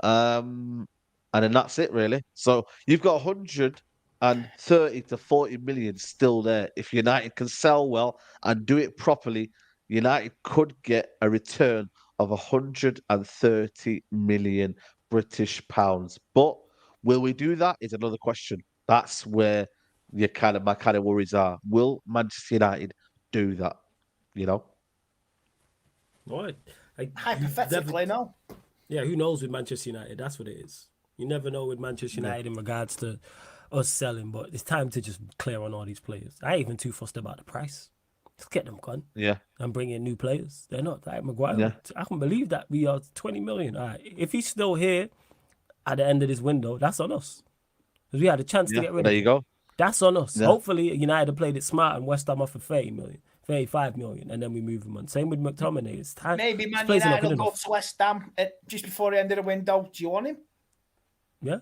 S1: And then that's it, really. So you've got 130 to 40 million still there. If United can sell well and do it properly, United could get a return of 130 million British pounds. But will we do that? Is another question. That's where my kind of worries are. Will Manchester United do that?
S2: Right.
S3: Hypothetically, no.
S2: Yeah, who knows with Manchester United? That's what it is. You never know with Manchester United in regards to us selling, but it's time to just clear on all these players. I ain't even too fussed about the price. Just get them gone.
S1: Yeah.
S2: And bring in new players. They're not like Maguire. Yeah. I can believe that we are 20 million. All right. If he's still here at the end of this window, that's on us. Because we had a chance to get rid of him.
S1: There you go.
S2: That's on us.
S1: Yeah.
S2: Hopefully, United have played it smart and West Ham offer 30 million, 35 million, and then we move him on. Same with McTominay. It's time.
S3: Maybe Man United will go to West Ham just before the end of the window. Do you want him?
S2: Yeah.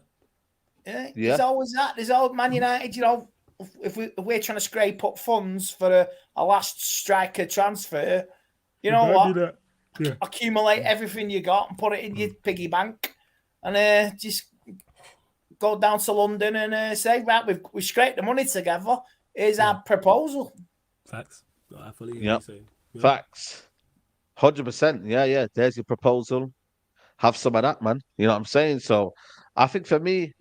S3: Yeah. There's always that. There's always Man United, if we're trying to scrape up funds for a last striker transfer, you know what? Yeah. Accumulate everything you got and put it in your piggy bank and just go down to London and say, right, we've scraped the money together. Here's our proposal.
S2: Facts. No, I fully agree. Yeah.
S1: Facts. 100%. Yeah. There's your proposal. Have some of that, man. You know what I'm saying? So I think for me,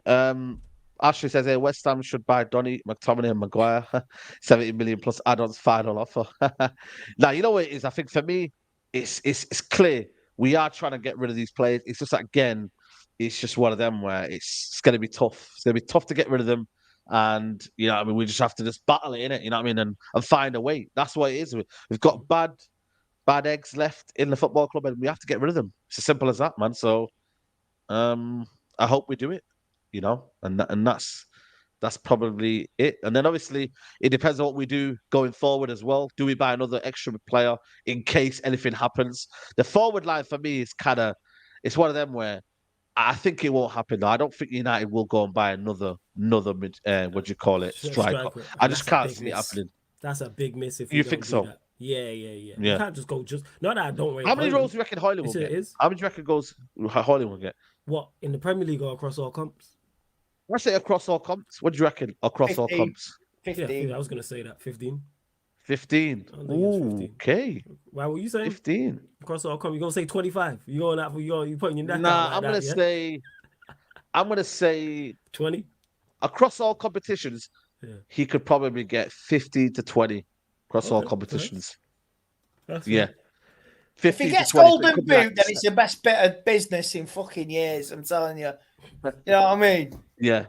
S1: Ashley says, hey, West Ham should buy Donny, McTominay and Maguire. 70 million plus add-ons final offer. Now, you know what it is? I think for me, it's clear. We are trying to get rid of these players. It's just, again, it's just one of them where it's going to be tough. It's going to be tough to get rid of them. And, we just have to just battle it, innit? You know what I mean? And find a way. That's what it is. We've got bad eggs left in the football club and we have to get rid of them. It's as simple as that, man. So I hope we do it, and that's probably it. And then obviously it depends on what we do going forward as well. Do we buy another extra player in case anything happens? The forward line for me is it's one of them where I think it won't happen though. I don't think United will go and buy another striker. I just can't see it happening.
S2: That's a big miss if
S1: you think so.
S2: That. Yeah. You can't just go not that I don't rate.
S1: How many roles do you reckon Højlund will get? How many do you reckon goals Højlund will get?
S2: What, in the Premier League or across all comps?
S1: I say across all comps. What do you reckon across 15. All comps?
S3: 15.
S2: Yeah, I was going to say that. 15.
S1: 15. Ooh, okay.
S2: Why were you saying?
S1: 15.
S2: Across all comps. You're going to say 25. You putting your neck out
S1: Nah,
S2: like
S1: I'm going to say
S2: 20.
S1: Across all competitions, he could probably get 50 to 20 across all competitions.
S2: That's
S1: yeah.
S3: If he gets golden boot, then it's the best bit of business in fucking years. I'm telling you. You know what I mean?
S1: Yeah.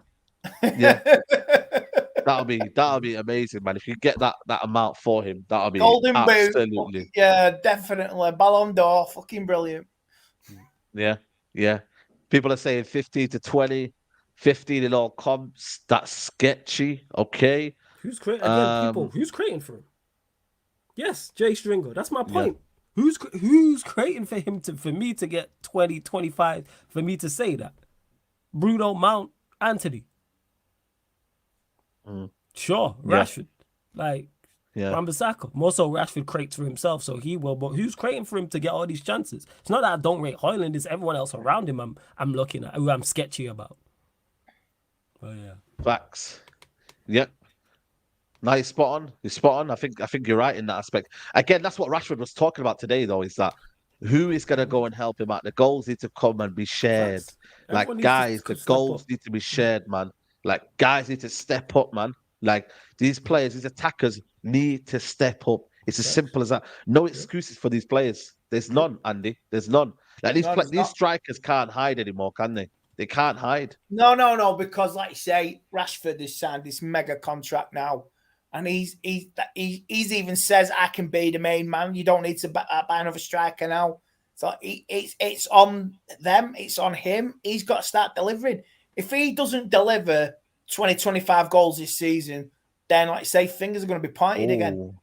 S1: that'll be amazing, man. If you get that amount for him, that'll be
S3: golden
S1: absolutely.
S3: Boot. Yeah, definitely. Ballon d'Or, fucking brilliant.
S1: Yeah. People are saying 15 to 20, 15 in all comps. That's sketchy. Okay.
S2: Who's creating people? Who's creating for him? Yes, Jay Stringer. That's my point. Yeah. Who's creating for me to get 20, 25 for me to say that? Bruno, Mount, Anthony. Sure, Rashford. Wan-Bissaka. More so Rashford creates for himself, so he will. But who's creating for him to get all these chances? It's not that I don't rate Højlund. It's everyone else around him I'm looking at, who I'm sketchy about. Oh yeah.
S1: Facts. Yep. No, you're spot on. I think you're right in that aspect. Again, that's what Rashford was talking about today, though, is that who is going to go and help him out? The goals need to come and be shared. Like, guys, the goals need to be shared, man. Like, guys need to step up, man. Like, these players, these attackers need to step up. It's as simple as that. No excuses for these players. There's none, Andy. There's none. Like, these strikers can't hide anymore, can they? They can't hide.
S3: No, because like you say, Rashford has signed this mega contract now. And he's even says, I can be the main man. You don't need to buy another striker now. So it's on them. It's on him. He's got to start delivering. If he doesn't deliver 20, 25 goals this season, then, like I say, fingers are going to be pointed again.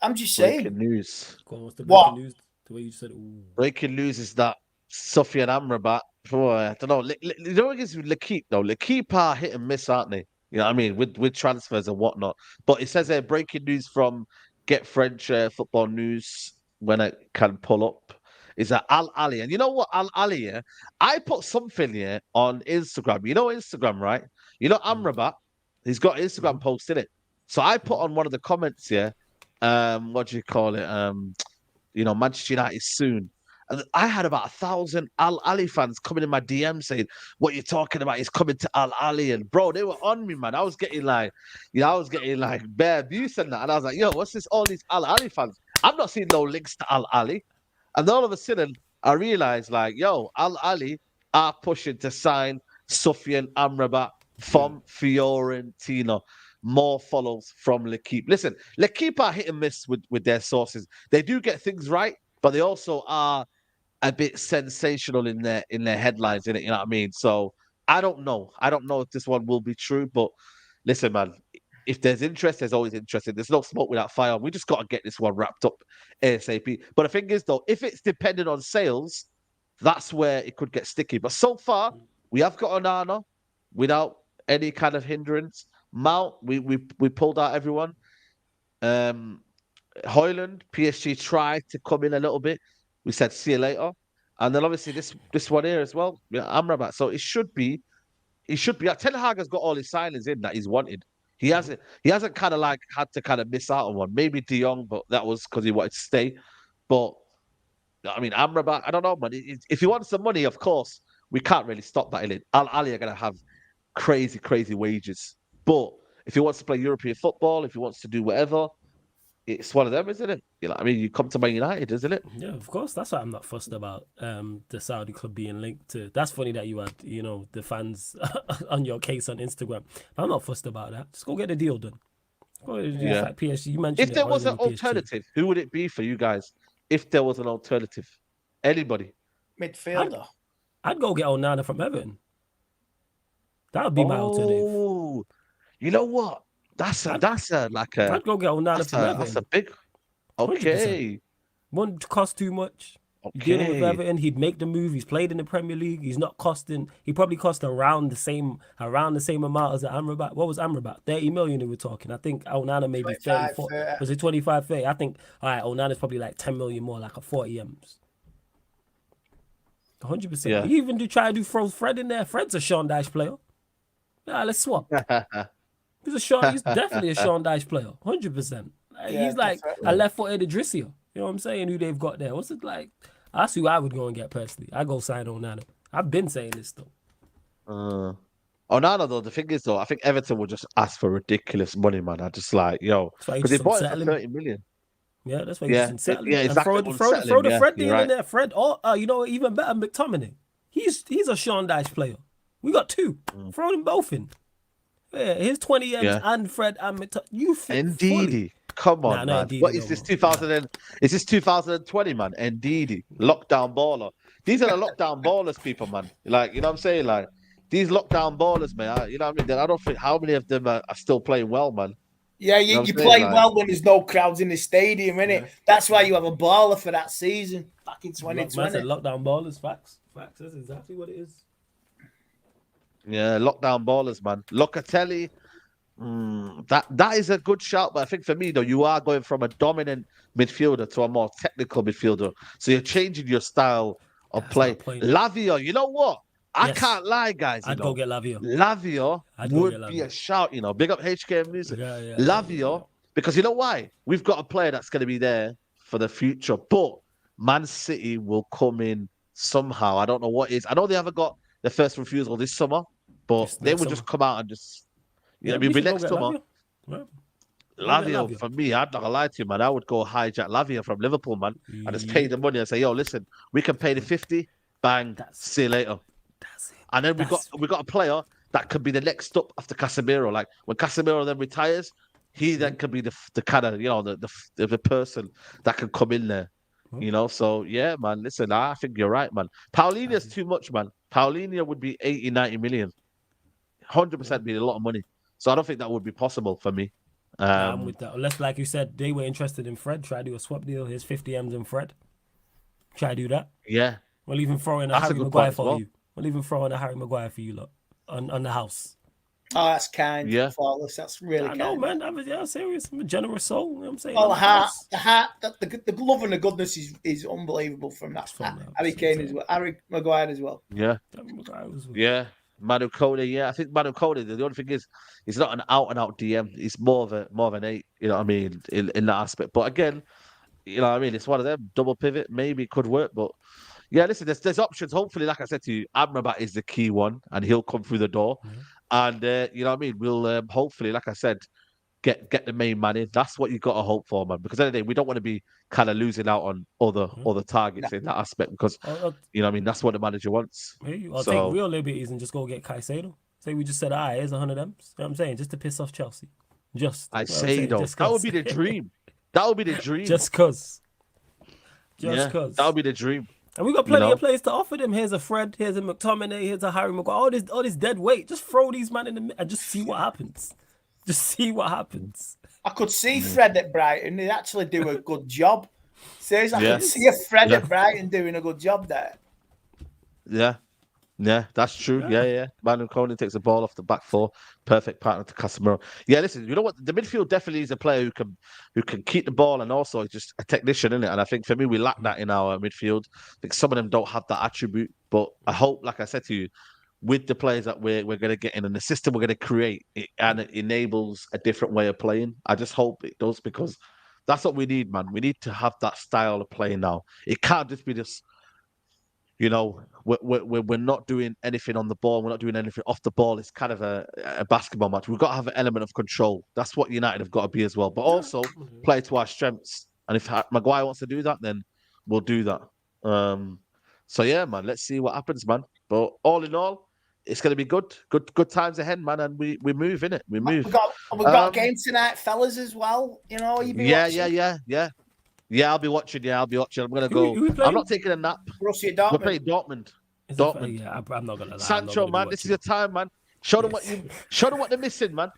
S3: I'm just saying.
S1: Breaking news.
S2: What's the breaking news? The way you said it.
S1: Breaking news is that Midfield and Amrabat, I don't know. You know what it is with L'Équipe, though? L'Équipe are hit and miss, aren't they? You know what I mean? With transfers and whatnot. But it says here, breaking news from Get French Football News, when it can pull up, is that Al Ali. And you know what, Al Ali, yeah? I put something here on Instagram. You know Instagram, right? You know Amrabat? He's got an Instagram post in it. So I put on one of the comments here, what do you call it? Manchester United soon. And I had about 1,000 Al Ali fans coming in my DM saying, what you're talking about is coming to Al Ali. And bro, they were on me, man. I was getting bare abuse and that. And I was like, yo, what's this? All these Al Ali fans. I've not seen no links to Al Ali. And then all of a sudden, I realized, Al Ali are pushing to sign Soufiane Amrabat from Fiorentina. More follows from L'Équipe. Listen, L'Équipe are hit and miss with their sources. They do get things right, but they also are a bit sensational in their headlines, innit? You know what I mean? So I don't know. I don't know if this one will be true, but listen, man, if there's interest, there's always interest. There's no smoke without fire. We just got to get this one wrapped up ASAP. But the thing is, though, if it's dependent on sales, that's where it could get sticky. But so far, we have got Onana without any kind of hindrance. Mount, we pulled out everyone. Højlund, PSG tried to come in a little bit. We said see you later. And then obviously this one here as well, Amrabat. So it should be. Ten Hag has got all his signings in that he's wanted. He hasn't kind of like had to kind of miss out on one. Maybe De Jong, but that was because he wanted to stay. But I mean, Amrabat, I don't know, man. If he wants the money, of course, we can't really stop that. Al Ali are going to have crazy wages. But if he wants to play European football, if he wants to do whatever, it's one of them, isn't it? You know, I mean, you come to Man United, isn't it?
S2: Yeah, of course. That's why I'm not fussed about the Saudi club being linked to. That's funny that you had, the fans on your case on Instagram. But I'm not fussed about that. Just go get the deal done. Go get the deal.
S1: Yeah.
S2: Like PSG, you mentioned.
S1: If there was an alternative, who would it be for you guys? If there was an alternative, anybody?
S3: Midfielder.
S2: I'd go get Onana from Everton. That would be my alternative.
S1: Oh, you know what? I'd go
S2: get Onana from Everton.
S1: That's a big. Okay.
S2: 100%. Wouldn't cost too much.
S1: Okay.
S2: Dealing with Everton, he'd make the move. He's played in the Premier League. He's not costing. He probably cost around the same amount as Amrabat. What was Amrabat? 30 million. We were talking. I think Onana maybe 34. Was it 25? 30? I think. All right, Onana's probably like 10 million more, like a 40 M's. 100%.
S1: Yeah.
S2: You even try to throw Fred in there. Fred's a Sean Dyche player. Yeah, let's swap. He's definitely a Sean Dyche player. 100%. He's like a left-footed Idrissa. You know what I'm saying? Who they've got there. What's it like? That's who I would go and get personally. I go sign Onana. I've been saying this though.
S1: Onana though, the thing is though, I think Everton will just ask for ridiculous money, man. I just like, because they bought it for 30 million.
S2: Yeah, that's why he's unsettling.
S1: Yeah, exactly.
S2: And throw the Fred deal in there. Fred, even better, McTominay. He's a Sean Dyche player. We got two. Throw them both in. Yeah, his 20 M's and Fred and McTominay. You fit
S1: Indeedy. Come on, man. What is this 2000? Is this 2020, man? Indeedy. Lockdown baller. These are the lockdown ballers, people, man. Like, you know what I'm saying? Like, these lockdown ballers, man. You know what I mean? I don't think how many of them are still playing well, man.
S3: Yeah, you play well when there's no crowds in the stadium, innit? Yeah. That's why you have a baller for that season back in 2020.
S2: Man said lockdown ballers, facts. That's exactly what it is.
S1: Yeah, lockdown ballers, man. Locatelli, that is a good shout, but I think for me though, you are going from a dominant midfielder to a more technical midfielder, so you're changing your style of play. Lavia, you know what? I can't lie, guys.
S2: I'd go get Lavia.
S1: Lavia would be a shout, Big up HKM Music. Lavia, because you know why? We've got a player that's going to be there for the future, but Man City will come in somehow. I don't know what it is. I know they haven't got the first refusal this summer, but they will just come out and just, maybe next summer. Lavia, for me, I'm not going to lie to you, man. I would go hijack Lavia from Liverpool, man, and just pay the money and say, yo, listen, we can pay the 50, bang, see you later. And then we got a player that could be the next stop after Casemiro. Like when Casemiro then retires, he then could be the kind of the person that can come in there. So yeah, man. Listen, I think you're right, man. Paulinho's too much, man. Paulinho would be 80, 90 million. 100% be a lot of money. So I don't think that would be possible for me.
S2: I'm with that. Unless, like you said, they were interested in Fred. Try to do a swap deal. Here's 50 M's in Fred. Try to do that.
S1: Yeah.
S2: We'll even throw in a Harry Maguire for you. We'll even throw in a Harry Maguire for you, lot, on the house.
S3: Oh, that's kind. Yeah. Flawless. That's really kind.
S2: I know, man. I'm serious. I'm a generous soul. You know what I'm saying?
S3: Oh, the heart, the love and the goodness is unbelievable from that. Harry Kane as well. Harry Maguire as well.
S1: Yeah. Yeah. Manu Kone, yeah. I think Manu Kone, the only thing is, he's not an out-and-out DM. He's more of an 8, you know what I mean, in that aspect. But again, you know what I mean, it's one of them. Double pivot, maybe could work, but yeah, listen, there's options. Hopefully, like I said to you, Amrabat is the key one, and he'll come through the door. And you know what I mean? We'll hopefully, like I said, get the main man in. That's what you got to hope for, man. Because at the end of the day, we don't want to be kind of losing out on other targets in that aspect. Because you know what I mean? That's what the manager wants.
S2: I'll take real liberties and just go get Caicedo. Say we just said, here's 100 M's. You know what I'm saying? Just to piss off Chelsea.
S1: Caicedo. That would be the dream. That would be the dream.
S2: Just cause. That
S1: would be the dream.
S2: And we got plenty of players to offer them. Here's a Fred, here's a McTominay, here's a Harry Maguire. All this dead weight. Just throw these men in the and just see what happens. Just see what happens.
S3: I could see Fred at Brighton. He'd actually do a good job. Seriously, I could see a Fred at Brighton doing a good job there.
S1: Yeah. Yeah, that's true. Yeah. Manu Koné takes the ball off the back four. Perfect partner to Casemiro. Yeah, listen, you know what? The midfield definitely is a player who can keep the ball and also just a technician, isn't it? And I think for me, we lack that in our midfield. I think some of them don't have that attribute. But I hope, like I said to you, with the players that we're going to get in and the system we're going to create, and it enables a different way of playing. I just hope it does, because that's what we need, man. We need to have that style of play now. It can't just be this. You know, we're not doing anything on the ball. We're not doing anything off the ball. It's kind of a basketball match. We've got to have an element of control. That's what United have got to be as well. But also play to our strengths. And if Maguire wants to do that, then we'll do that. So yeah, man, let's see what happens, man. But all in all, it's going to be good times ahead, man. And we move in it. We move.
S3: We've got a game tonight, fellas, as well. You know,
S1: Yeah. Yeah, I'll be watching. I'm gonna go. I'm not taking a nap.
S3: Borussia Dortmund.
S1: We're playing Dortmund.
S2: Yeah, I'm not gonna lie.
S1: Sancho, man, this is your time, man. Show them what they're missing, man.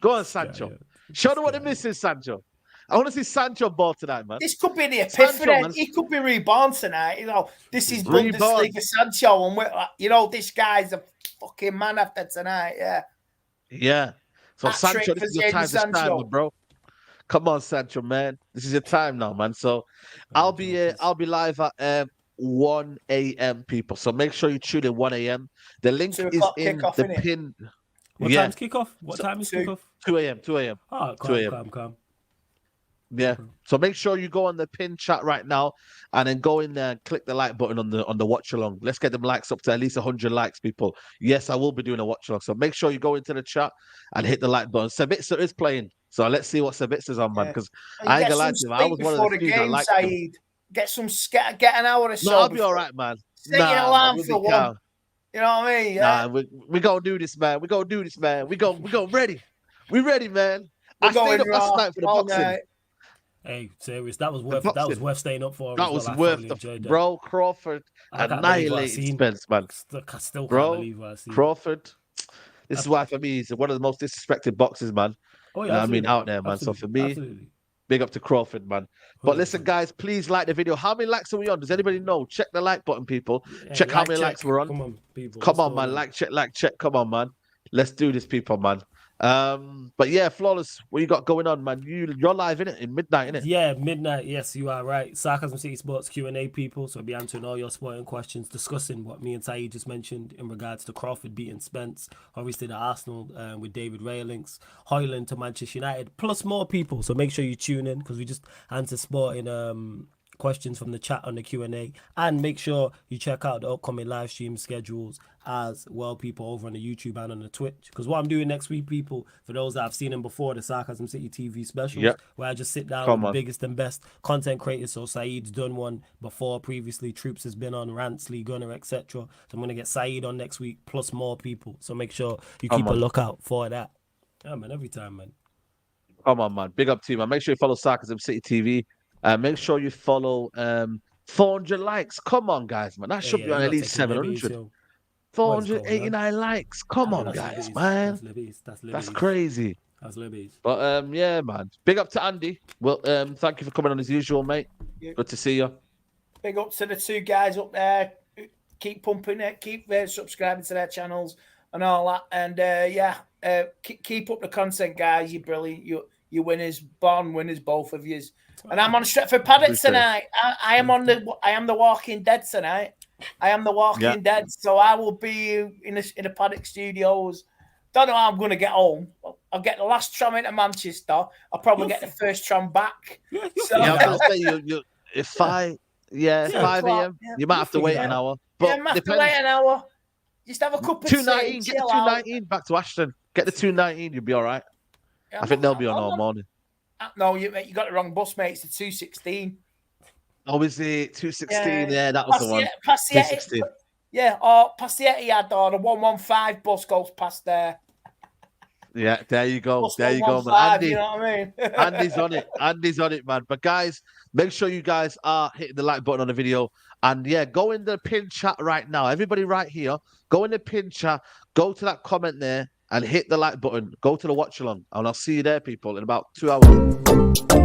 S1: Go on, Sancho. Yeah. Show them what they're missing, Sancho. I want to see Sancho ball tonight, man.
S3: This could be the epiphany. He could be reborn tonight. You know, this is Bundesliga Sancho, and you know, this guy's a fucking man after tonight. Yeah.
S1: So Sancho, this is your time to stand, bro. Come on, Sancho, man. This is your time now, man. So I'll be live at 1 a.m. people. So make sure you tune in 1 a.m. The link is in the pin.
S2: What time's kickoff? What time is kickoff?
S1: 2 a.m. 2 a.m.
S2: Oh, calm.
S1: Yeah. So make sure you go on the pin chat right now and then go in there and click the like button on the watch along. Let's get them likes up to at least 100 likes, people. Yes, I will be doing a watch along. So make sure you go into the chat and hit the like button. Sabitzer is playing. So let's see what Sabitzer's on, man. Because I ain't gonna lie to him. I was one of the dudes that liked him.
S3: Get an hour or so.
S1: No, I'll be all right, man.
S3: Set your alarm for one. You know what I mean?
S1: Yeah? Nah, we gonna do this, man. We go ready. We ready, man. I stayed up last night for the boxing. Night.
S2: Hey, serious. That was worth staying up for.
S1: That was worth the bro. Crawford annihilated Spence, man.
S2: I still can't believe what I seen.
S1: Crawford. This is why for me he's one of the most disrespected boxers, man.
S2: Oh yeah,
S1: I mean, out there, man. So for me, big up to Crawford, man. But listen, guys, please like the video. How many likes are we on? Does anybody know? Check the like button, people. Check how many likes we're on.
S2: Come on, people.
S1: Come on, man. Like, check. Come on, man. Let's do this, people, man. But yeah, Flawless, what you got going on, man? You're live, innit? In midnight, innit?
S2: Yeah, midnight. Yes, you are right. Sarcasm City Sports Q&A, people. So I'll be answering all your sporting questions, discussing what me and Saeed just mentioned in regards to Crawford beating Spence, obviously the Arsenal with David Raya links, Højlund to Manchester United, plus more, people. So make sure you tune in, because we just answer sporting questions from the chat on the Q&A, and make sure you check out the upcoming live stream schedules as well, people, over on the YouTube and on the Twitch, because what I'm doing next week, people, for those that have seen them before, the Sarcasm City TV specials, where I just sit down with the biggest and best content creators. So Saeed's done one before previously, Troops has been on, Ransley, Gunner, etc. So I'm going to get Saeed on next week, plus more, people. So make sure you keep a lookout for that. Yeah, man, every time, man.
S1: Come on, man. Big up to you, man. Make sure you follow Sarcasm City TV. Make sure you follow 400 likes. Come on, guys, man. That should be on at least 700. 489 likes. Come on, guys, man. That's crazy.
S2: That's Libby's.
S1: But yeah, man. Big up to Andy. Well, thank you for coming on as usual, mate. Good to see you.
S3: Big up to the two guys up there. Keep pumping it. Keep subscribing to their channels and all that. And keep up the content, guys. You're brilliant. You winners, born winners, both of you. And I'm on Stretford Paddock tonight. I am the Walking Dead tonight. I am the Walking Dead, so I will be in the Paddock Studios. Don't know how I'm going to get home. I'll get the last tram into Manchester. I'll probably get the first tram back.
S1: I'll say if 5 a.m. You might have to wait an hour. But
S3: I might have to wait an hour. Just have a cup of tea.
S1: 2:19. Get the 2:19 back to Ashton. Get the 2:19. You'll be all right. Yeah, I think they'll be on all morning.
S3: No, you got the wrong bus, mate. It's the 2:16.
S1: Oh, is it 2:16? Yeah, that was the one.
S3: Past the 2:16. Yeah, or past the Etihad, or the 115 bus goes past there.
S1: Yeah, there you go.
S3: Bus
S1: there you go, man. Andy,
S3: you know what I mean?
S1: Andy's on it. Andy's on it, man. But guys, make sure you guys are hitting the like button on the video. And yeah, go in the pin chat right now. Everybody right here, go in the pin chat. Go to that comment there. and hit the like button. Go to the watch along, and I'll see you there, people, in about 2 hours.